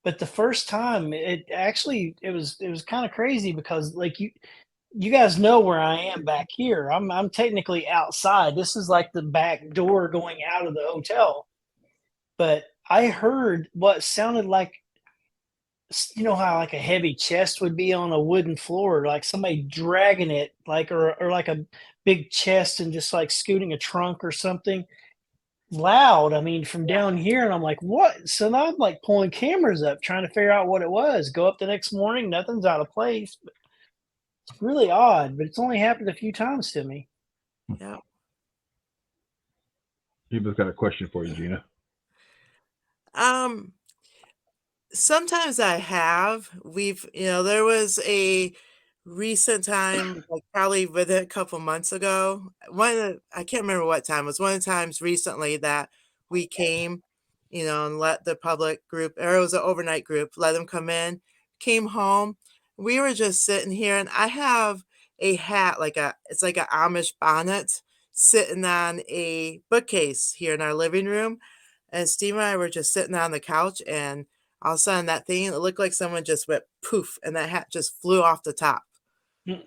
But the first time, it was kind of crazy because like you guys know where I am back here. I'm technically outside. This is like the back door going out of the hotel. But I heard what sounded like, how like a heavy chest would be on a wooden floor, like somebody dragging it, like, or like a big chest and just like scooting a trunk or something loud. I mean, from Yeah. down here, and I'm like, what? So now I'm like pulling cameras up, trying to figure out what it was. Go up the next morning, nothing's out of place. It's really odd, but it's only happened a few times to me. Yeah. Eva's got a question for you, Gina. Um, Sometimes I have. There was a recent time, like probably within a couple months ago. I can't remember what time. It was one of the times recently that we came, and let the public group, or it was an overnight group, let them come in, came home. We were just sitting here, and I have a hat, it's like an Amish bonnet sitting on a bookcase here in our living room. And Steve and I were just sitting on the couch, and all of a sudden that thing, it looked like someone just went poof, and that hat just flew off the top. Mm.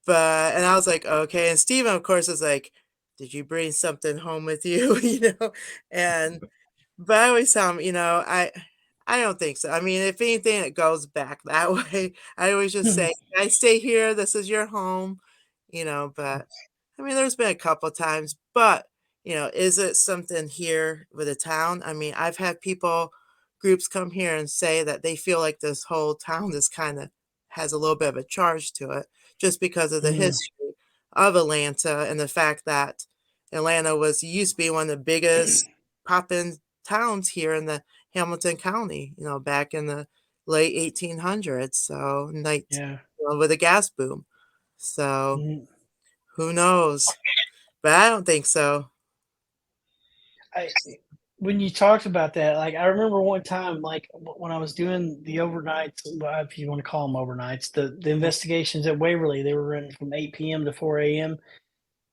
And I was like, okay. And Steven, of course, is like, did you bring something home with you? And but I always tell him, I don't think so. I mean, if anything, it goes back that way. I always just say, I stay here, this is your home, but I mean, there's been a couple times, but is it something here with the town? I mean, I've had groups come here and say that they feel like this whole town is kind of has a little bit of a charge to it just because of the Mm. history of Atlanta and the fact that Atlanta used to be one of the biggest poppin' towns here in the Hamilton County, back in the late 1800s, so Yeah. with a gas boom. So Mm. who knows? But I don't think so. I When you talked about that, like I remember one time, like when I was doing the overnights, well, if you want to call them overnights, the investigations at Waverly, they were running from 8 p.m. to 4 a.m.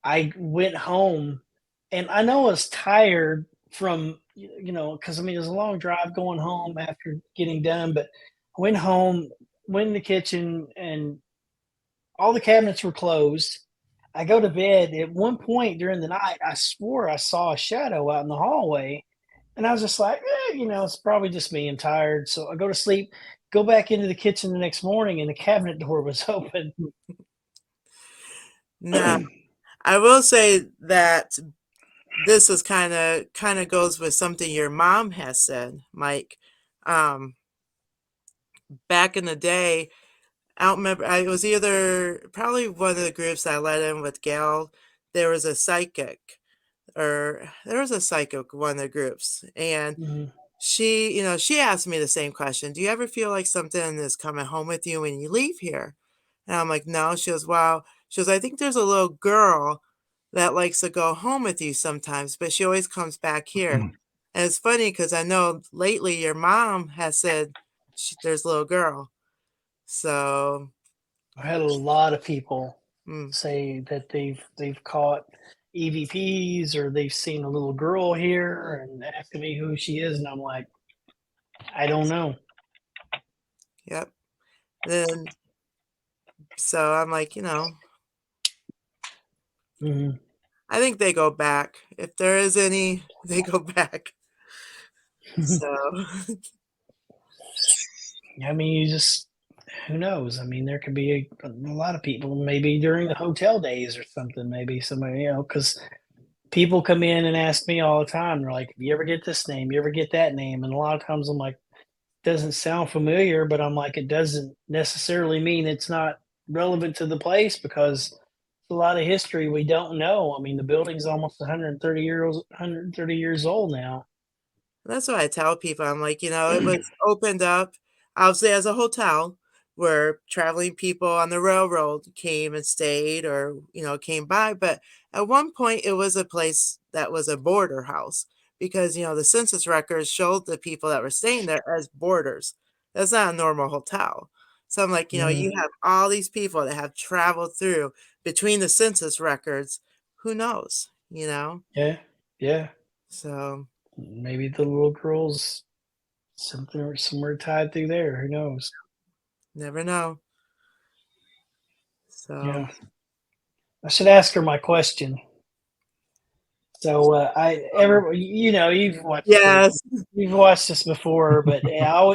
I went home, and I know I was tired from, because I mean, it was a long drive going home after getting done, but I went home, went in the kitchen, and all the cabinets were closed. I go to bed. At one point during the night, I swore I saw a shadow out in the hallway. And I was just like, it's probably just me. I'm tired. So I go to sleep, go back into the kitchen the next morning, and the cabinet door was open. Now, I will say that this is kind of goes with something your mom has said, Mike. Um, Back in the day, I don't remember. I was either probably one of the groups I let in with Gail. There was a psychic, or there was a psychic one of the groups, and Mhm. she asked me the same question. Do you ever feel like something is coming home with you when you leave here? And I'm like, no. She goes, wow. She goes, I think there's a little girl that likes to go home with you sometimes, but she always comes back here. And it's funny because I know lately your mom has said there's a little girl. So, I had a lot of people mm, say that they've caught EVPs, or they've seen a little girl here and asking me who she is, and I'm like, I don't know. yep. Then, so I'm like, Mhm. I think they go back. If there is any, they go back. So, I mean, you just, who knows? I mean, there could be a lot of people, maybe during the hotel days or something. Maybe somebody, because people come in and ask me all the time. They're like, "You ever get this name? You ever get that name?" And a lot of times I'm like, "Doesn't sound familiar," but I'm like, it doesn't necessarily mean it's not relevant to the place, because a lot of history we don't know. I mean, the building's almost 130 years old now. that's what I tell people. I'm like, it was opened up, obviously, as a hotel where traveling people on the railroad came and stayed or, came by. But at one point, it was a place that was a border house because, the census records showed the people that were staying there as boarders. That's not a normal hotel. So I'm like, Mhm. you have all these people that have traveled through between the census records. Who knows, Yeah, yeah. So. Maybe the little girl's somewhere tied through there. Who knows? Never know. So Yeah, I should ask her my question. So yes. you've watched this before, but yeah,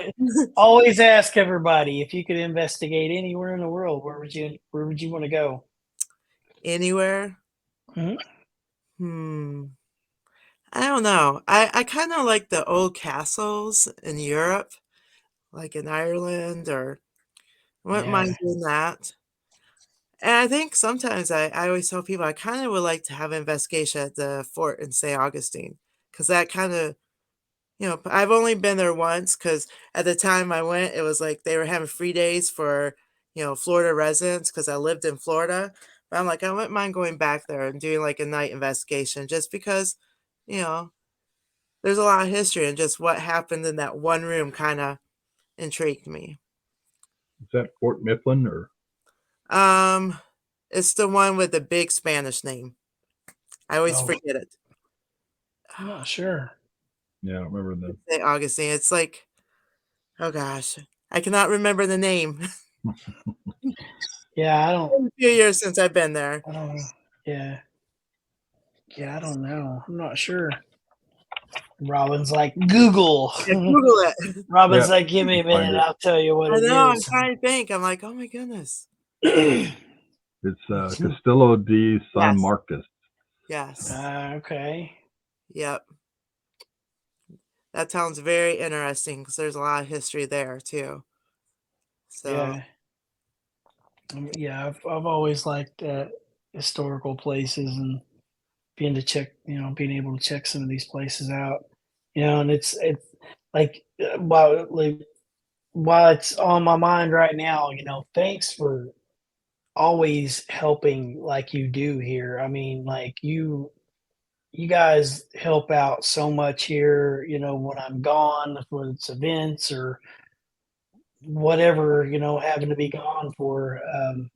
always ask everybody if you could investigate anywhere in the world, where would you want to go? Anywhere. Mhm. Hmm. I don't know. I kind of like the old castles in Europe, like in Ireland, or I wouldn't Yeah. mind doing that. And I think sometimes I always tell people I kind of would like to have an investigation at the fort in St. Augustine because that kind of, I've only been there once because at the time I went, it was like they were having free days for, Florida residents because I lived in Florida. But I'm like, I wouldn't mind going back there and doing like a night investigation just because, you know, there's a lot of history and just what happened in that one room kind of intrigued me. Is that Fort Mifflin or? Um, it's the one with the big Spanish name. I always Oh, forget it. I'm not sure. Yeah, I don't remember the. St. Augustine. It's like, oh gosh, I cannot remember the name. Yeah, It's been a few years since I've been there. I don't know. Yeah, yeah, I don't know. I'm not sure. Robin's like Google. Yeah, Google it. Yeah, Robin's like, give me a find minute, it. I'll tell you what I it know. I'm is. trying to think. I'm like, oh my goodness. It's Castillo di San Yes. Marcos. Yes. Okay. Yep. That sounds very interesting because there's a lot of history there too. So, Yeah. Yeah, I've always liked historical places and being able to check some of these places out. And it's like while it's on my mind right now, thanks for always helping like you do here. I mean, like you guys help out so much here, when I'm gone, whether it's events or whatever, having to be gone for.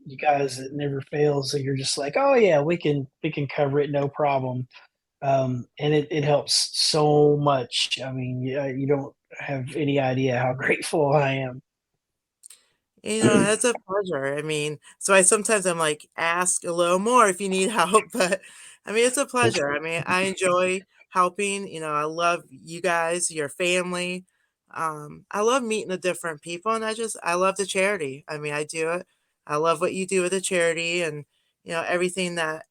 You guys, it never fails. So you're just like, oh yeah, we can cover it, no problem. And it helps so much. I mean, you don't have any idea how grateful I am. that's a pleasure. I mean, so I'm like, ask a little more if you need help, but I mean, it's a pleasure. I mean, I enjoy helping. I love you guys, your family. I love meeting the different people, and I love the charity. I mean, I do it. I love what you do with the charity and, everything that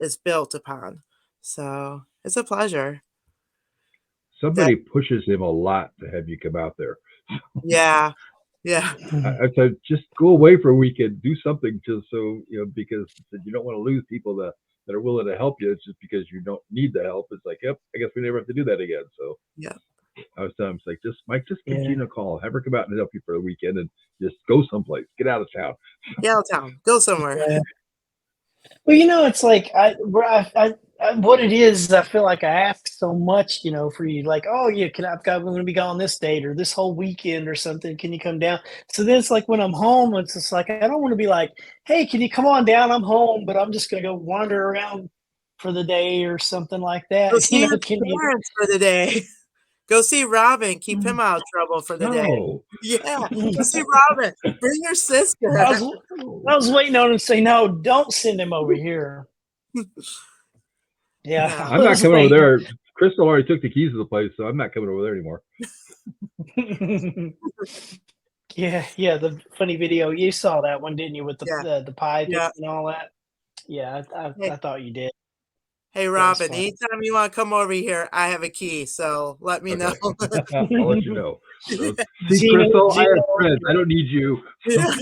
is built upon. So it's a pleasure. That, Somebody pushes him a lot to have you come out there. yeah, yeah, I said, just go away for a weekend, do something, just so because you don't want to lose people that are willing to help you. It's just because you don't need the help. It's like, yep, I guess we never have to do that again. So yeah. I was telling him, it's like, just Mike, just give Yeah. Gina a call, have her come out and help you for the weekend, and just go someplace, get out of town. Get out of town. Go somewhere. Yeah. Well, it's like what it is. I feel like I ask so much, for you. Like, oh yeah, I'm going to be gone this date or this whole weekend or something. Can you come down? So then it's like when I'm home, it's just like I don't want to be like, hey, can you come on down? I'm home, but I'm just going to go wander around for the day or something like Go that. see your Can you? parents for the day. Go see Robin, keep him out of trouble for the day. No, Yeah, go see Robin. Bring your I sister. was I was waiting on him to say no. Don't send him over here. Yeah, No. I'm I not was coming over waiting. there. Crystal already took the keys to the place, so I'm not coming over there anymore. Yeah, yeah, the funny video. You saw that one, didn't you, with Yeah, the piping yeah. and all that? Yeah, Hey, I thought you did. hey, That was Robin, fun. anytime you wanna come over here, I have a key, so let me know. Okay, I'll let you know. So, see, Gina Crystal, I Gina have friends. I don't need you. Yeah.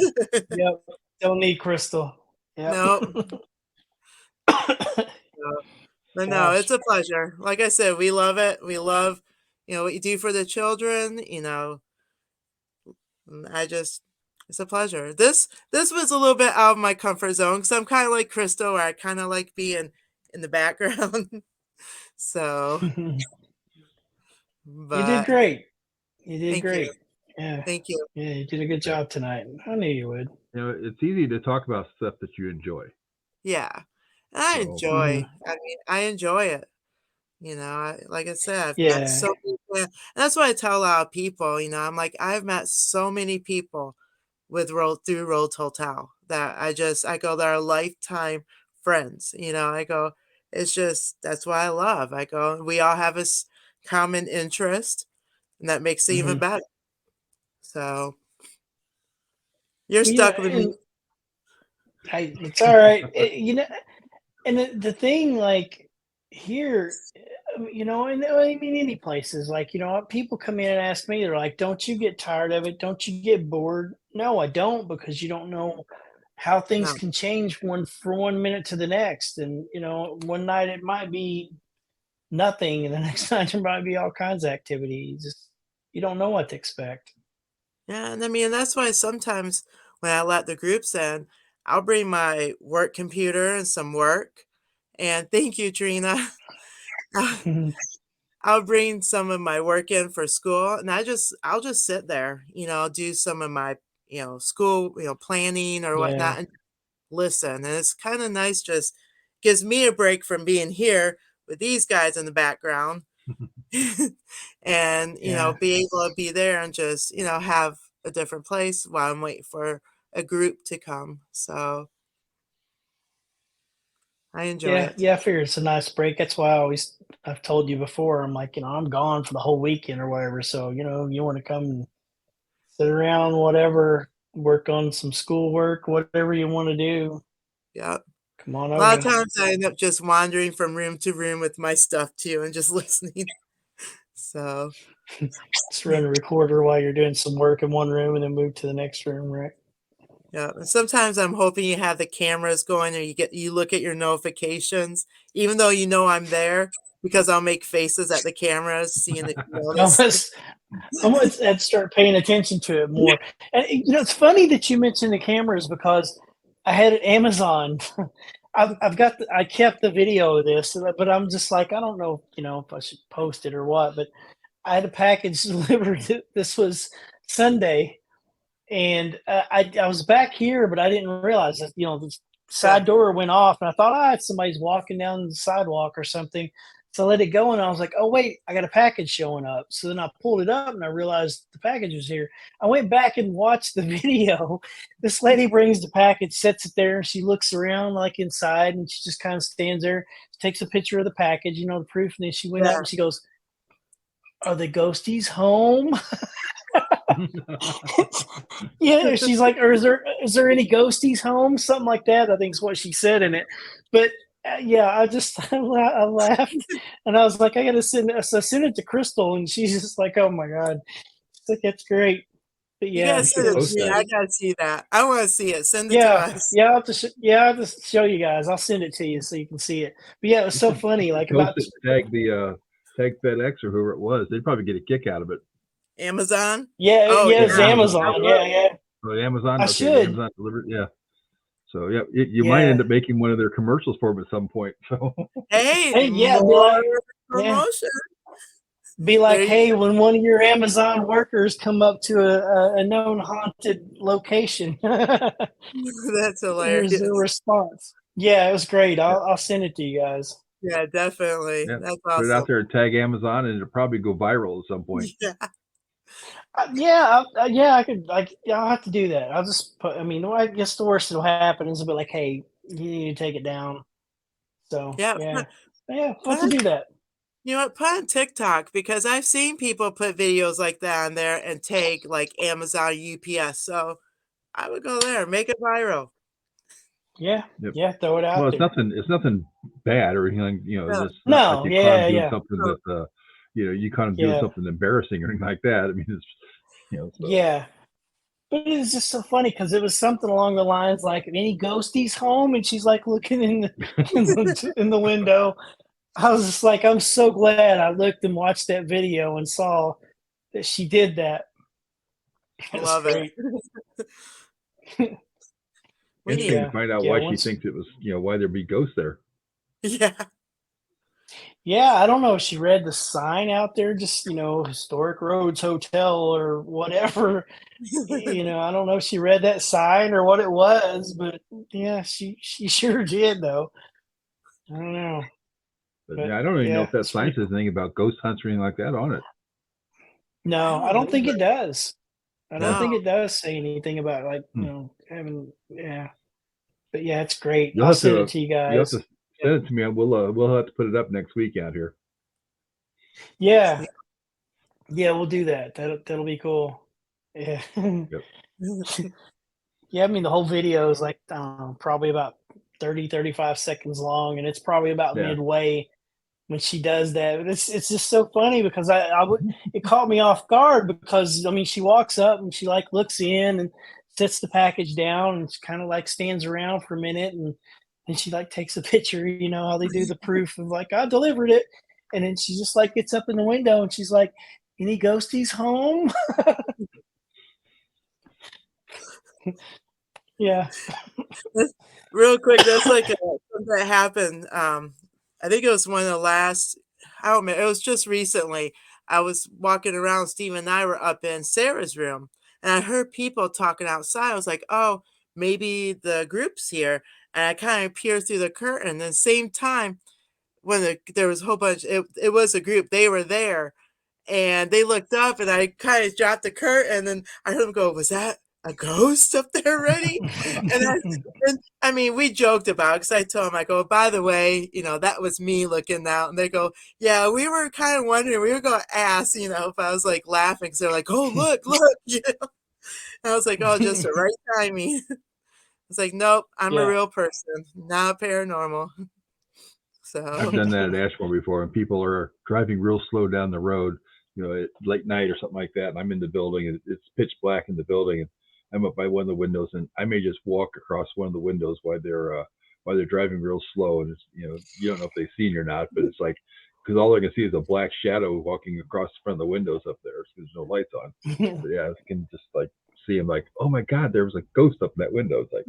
Yep, don't need Crystal. Yep. No, no. But no, Gosh. it's a pleasure. Like I said, we love it. We love, what you do for the children, it's a pleasure. This was a little bit out of my comfort zone because I'm kind of like Crystal, where I kind of like being in the background. So, You did but great. You did thank you, great. Yeah. thank you. Yeah, you did a good Yeah. job tonight. I knew you would. It's easy to talk about stuff that you enjoy. Yeah, I So enjoy. Mhm. I mean, I enjoy it. Like I said, I've met Yeah. so many, and that's what I tell a lot of people. I'm like, I've met so many people with through Road Hotel that I go, they're lifetime friends. I go, it's just that's what I love. I go, we all have this common interest, and that makes it even Mhm. better. So you're Well, you know, stuck with me. and it's all right. And the thing, like here, and I mean, any places, like, people come in and ask me, they're like, "Don't you get tired of it? Don't you get bored?" No, I don't, because you don't know how things No, can change from one minute to the next. And, one night it might be nothing, and the next night there might be all kinds of activity. You don't know what to expect. yeah, and I mean that's why sometimes when I let the groups in, I'll bring my work computer and some work. And thank you, Trina. I'll bring some of my work in for school, and I'll just sit there, do some of my, school, planning or Yeah. whatnot, and listen. And it's kind of nice, just gives me a break from being here with these guys in the background, and Yeah. be able to be there and just have a different place while I'm waiting for a group to come. So I enjoy Yeah, it. yeah, I figure it's a nice break. That's why I've told you before, I'm like, I'm gone for the whole weekend or whatever. So, you want to come and sit around, whatever, work on some schoolwork, whatever you want to do, Yeah. come on A lot of over. times I end up just wandering from room to room with my stuff too and just listening. So, Just run a recorder while you're doing some work in one room and then move to the next room, right? yeah. And sometimes I'm hoping you have the cameras going or you look at your notifications, even though I'm there, because I'll make faces at the cameras, seeing if you I notice. must, I must have to start paying attention to it more. And it's funny that you mentioned the cameras, because I had it Amazon. I kept the video of this, but I'm just like, I don't know, if I should post it or what. But I had a package delivered. This was Sunday, and I was back here, but I didn't realize that the Yeah. side door went off, and I thought, somebody's walking down the sidewalk or something. So I let it go, and I was like, oh wait, I got a package showing up. So then I pulled it up, and I realized the package was here. I went back and watched the video. This lady brings the package, sets it there, and she looks around like inside, and she just kind of stands there, takes a picture of the package, the proof, and then she went up Yeah. and she goes, "Are the ghosties home?" Yeah, she's like, or is there any ghosties home? Something like that, I think is what she said in it. But yeah, I laughed, and I was like, I gotta send it. So I sent it to Crystal, and she's just like, oh my god, she's like, that's great. But You gotta yeah, You send should it it to post was. me. that. I gotta see that. I want to see it. Send it to Yeah, us. yeah, I'll just show you guys. I'll send it to you so you can see it. But yeah, it was You so should funny. you should Like post about it and tag FedEx or whoever it was. They'd probably get a kick out of it. Amazon. yeah, Oh yeah, it's yeah, Amazon. I Amazon. would. Yeah, yeah, Oh, the Amazon. I Okay, the should. Amazon delivered. Yeah. So yeah, you might end Yeah. up making one of their commercials for them at some point. So Hey, Hey, yeah, be more like, yeah. promotion. Be like, There you hey, go. when one of your Amazon workers come up to a known haunted location, That's here's their hilarious. response. Yeah, it was great. yeah, I'll send it to you guys. Yeah, definitely. yeah. That's Put it out awesome. there and tag Amazon, and it'll probably go viral at some point. Yeah. Yeah, yeah, I could. Yeah, I'll have to do that. I'll just put. I mean, I guess the worst that'll happen is I'll be like, hey, you need to take it down. So Yeah. yeah, yeah, I'll Put have to on, do that. you know what? Put on TikTok because I've seen people put videos like that on there and tag like Amazon UPS. So I would go there, make it viral. Yeah, Yep. yeah, throw it Well, out it's there. nothing. It's nothing bad or anything. Yeah. It's not like No, you caught him yeah, doing yeah, something So, that you caught him doing yeah, something embarrassing or anything like that. I mean, it's so yeah. But it was just so funny because it was something along the lines like, "Any ghosties home?" And she's like looking in the window. I was just like, I'm so glad I looked and watched that video and saw that she did that. I It was love it. great. We But need. interesting to yeah, find out yeah. why she Once, thinks it was why there'd be ghosts there. Yeah. yeah, I don't know if she read the sign out there, just Historic Roads Hotel or whatever. I don't know if she read that sign or what it was, but yeah, she sure did though. I don't know. But yeah, I don't even know if that it's sign pretty says anything about ghost hunts or anything like that on it. No, I don't think it does. I don't No. think it does say anything about like, having But yeah, it's great. You'll I'll have send to it to you you'll have guys. to send it to me, and we'll have to put it up next week out here. Yeah. Yeah, we'll do that. That'll be cool. Yeah. Yep. Yeah, I mean the whole video is like, I don't know, probably about 30, 35 seconds long, and it's probably about Yeah. midway when she does that. But it's just so funny because it caught me off guard because I mean she walks up and she like looks in and sets the package down and she kind of like stands around for a minute and then she like takes a picture, you know how they do the proof of like I delivered it, and then she just like gets up in the window and she's like, "Any ghosties home?" Yeah. Real quick, that's like something that happened. I think it was one of the last. I don't remember. It was just recently. I was walking around. Steve and I were up in Sarah's room, and I heard people talking outside. I was like, "Oh, maybe the group's here." And I kind of peered through the curtain. And at the same time, when there was a whole bunch, it was a group. They were there, and they looked up, and I kind of dropped the curtain, and then I heard them go, "Was that a ghost up there already?" And I mean, we joked about it because I told them, I go, "By the way, that was me looking out." And they go, "Yeah, we were kind of wondering, we were going to ask, if I was like laughing." So they're like, "Oh, look, look." And I was like, "Oh, just the right timing." It's like, "Nope, I'm a Yeah. real person, not paranormal." I've So, done that at Ashmore before, and people are driving real slow down the road, at late night or something like that. And I'm in the building, and it's pitch black in the building, and I'm up by one of the windows, and I may just walk across one of the windows while they're driving real slow, and it's you don't know if they've seen or not, but it's like because all they're gonna see is a black shadow walking across the front of the windows up there because there's no lights on. But yeah, I can just like see him like, oh my god, there was a ghost up in that window. It's like,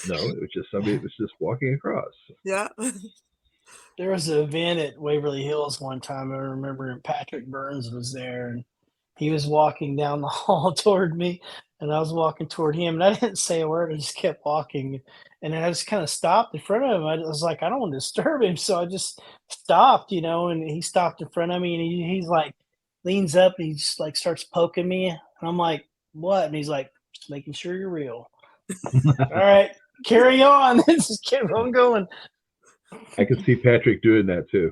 no, it was just somebody that was just walking across. yeah. There was an event at Waverly Hills one time. I remember and Patrick Burns was there, and he was walking down the hall toward me, and I was walking toward him, and I didn't say a word. I just kept walking, and then I just kind of stopped in front of him. I was like, I don't want to disturb him, so I just stopped, and he stopped in front of me, and he's like, leans up, and he just like starts poking me, and I'm like, what? And he's like, just making sure you're real. All right, carry on. Just keep on going. I could see Patrick doing that too.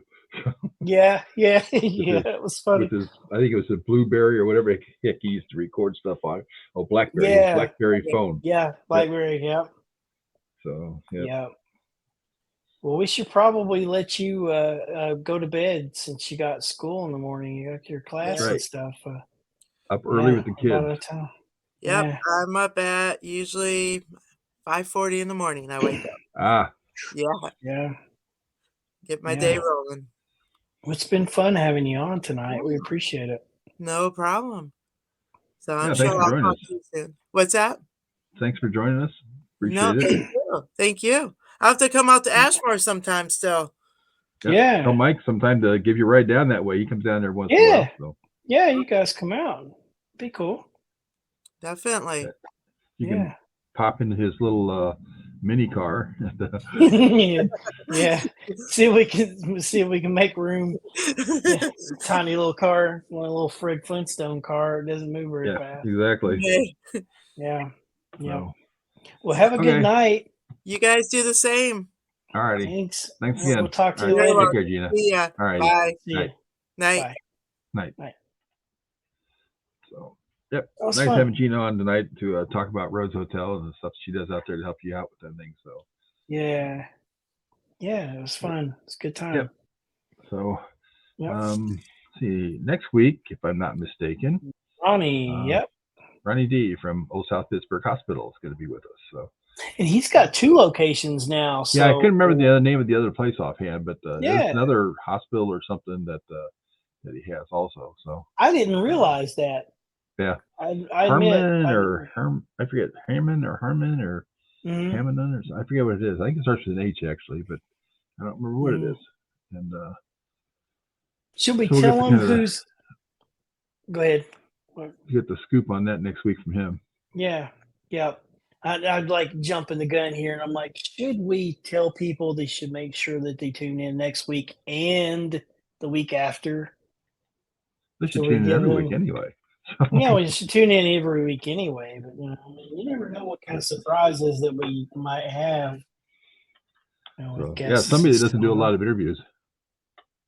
Yeah, yeah, With yeah. his, It was funny. with his, I think it was a BlueBerry or whatever heck he used to record stuff on. Oh, BlackBerry, his Yeah, BlackBerry phone. yeah, Yep. library. Yeah, So yeah, yeah. Well, we should probably let you go to bed since you got school in the morning. You got your class that's and right. stuff. Up early Yeah, with the about kids. that time. Yep, Yeah, I'm up at usually 5:40 in the morning. I wake up. Ah, Yeah, yeah, get my day yeah. rolling. Well, it's been fun having you on tonight. We appreciate it. No problem. So I'm yeah. sure Thanks for I'll joining us. talk to you soon. What's that? Thanks for joining us. No, Appreciate it. thank you. Thank you. I'll have to come out to Ashmore sometime still. Yep. Yeah, Tell Mike sometime to give you a ride down that way. He comes down there once in a yeah, while. So yeah. You guys come out. Be cool. Definitely. you Yeah, can pop into his little mini car. yeah. See if we can make room. Yeah, tiny little car, one little Fred Flintstone car. It doesn't move very Yeah, fast. exactly. Okay. Yeah, yeah. So Well, have a good okay. night. You guys do the same. All righty. Thanks. Thanks We'll again. talk to All you right. You're later. Take care, welcome. Gina. See ya. All righty. Bye. See Night. you. Night. Bye. Night. Night. So, yep. That was Nice fun. having Gina on tonight to talk about Rhodes Hotel and the stuff she does out there to help you out with everything. So, Yeah. Yeah, it was fun. It's a good time. yep. So, Yep. see, next week, if I'm not mistaken, Ronnie, yep. Ronnie D from Old South Pittsburgh Hospital is going to be with us. So, And he's got 2 locations now. So yeah, I couldn't remember the other name of the other place offhand, but there's yeah, another hospital or something that he has also. So, I didn't realize that. yeah. I admit. Herman or I forget Herman or Herman or Mhm. Hammond or I forget what it is. I think it starts with an H actually, but I don't remember what it is. And Should we so we'll tell him get who's? Go ahead. get the scoop on that next week from him. Yeah, yeah. I'd like jumping the gun here, and I'm like, should we tell people they should make sure that they tune in next week and the week after? They should So we tune in give every week them. anyway. Yeah, we should tune in every week anyway. But I mean, you never know what kind of surprises that we might have. With So, yeah, guests somebody and that doesn't do a stuff. lot of interviews.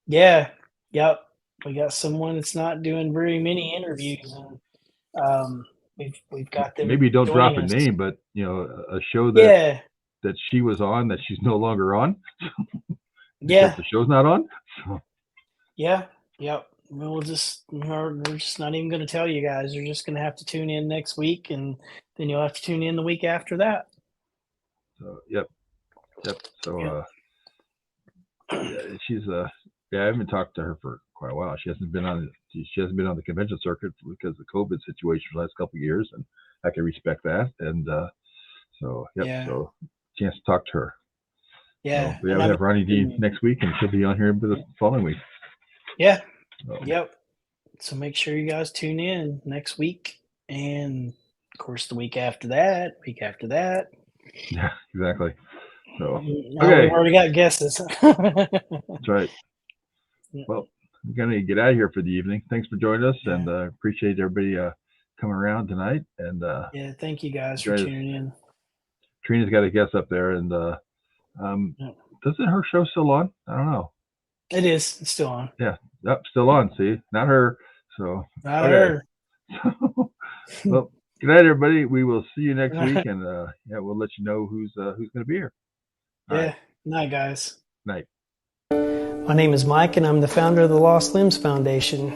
Yeah, yep. We got someone that's not doing very many interviews, and we've got them. Maybe don't drop a joining us. name, but a show Yeah, that she was on that she's no longer on because yeah, the show's not on. So, yeah, yep. We're just not even going to tell you guys. You're just going to have to tune in next week, and then you'll have to tune in the week after that. yep. So Yep. yeah, she's I haven't talked to her for quite a while. She hasn't been on the convention circuit because of the COVID situation for the last couple of years, and I can respect that. And so yep. Yeah. So chance to talk to her. Yeah, So we have Ronnie D next week, and she'll be on here the following week. Yeah. So, Yep. So make sure you guys tune in next week, and of course the week after that. Yeah, exactly. So We've okay, already got guesses. that's right. Well, we're gonna get out of here for the evening. Thanks for joining us, and appreciate everybody coming around tonight. And yeah, thank you guys for tuning in. Trina's got a guest up there, and doesn't her show still on? I don't know. It is. It's still on. Yeah, yep, still on. See, not her. So Not her. Well, good night, everybody. We will see you next week, and we'll let you know who's going to be here. All right. Night, guys. Night. My name is Mike, and I'm the founder of the Lost Limbs Foundation.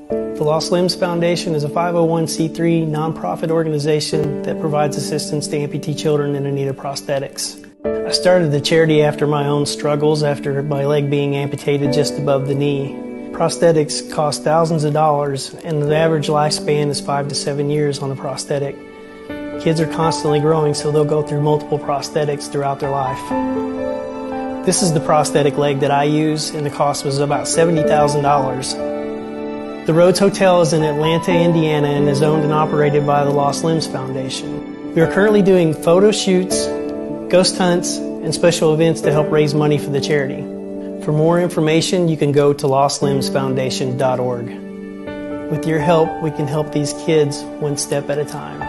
The Lost Limbs Foundation is a 501c3 nonprofit organization that provides assistance to amputee children in need of prosthetics. I started the charity after my own struggles after my leg being amputated just above the knee. Prosthetics cost thousands of dollars, and the average lifespan is 5 to 7 years on a prosthetic. Kids are constantly growing, so they'll go through multiple prosthetics throughout their life. This is the prosthetic leg that I use, and the cost was about $70,000. The Rhodes Hotel is in Atlanta, Indiana, and is owned and operated by the Lost Limbs Foundation. We are currently doing photo shoots, ghost hunts, and special events to help raise money for the charity. For more information, you can go to lostlimbsfoundation.org. With your help, we can help these kids one step at a time.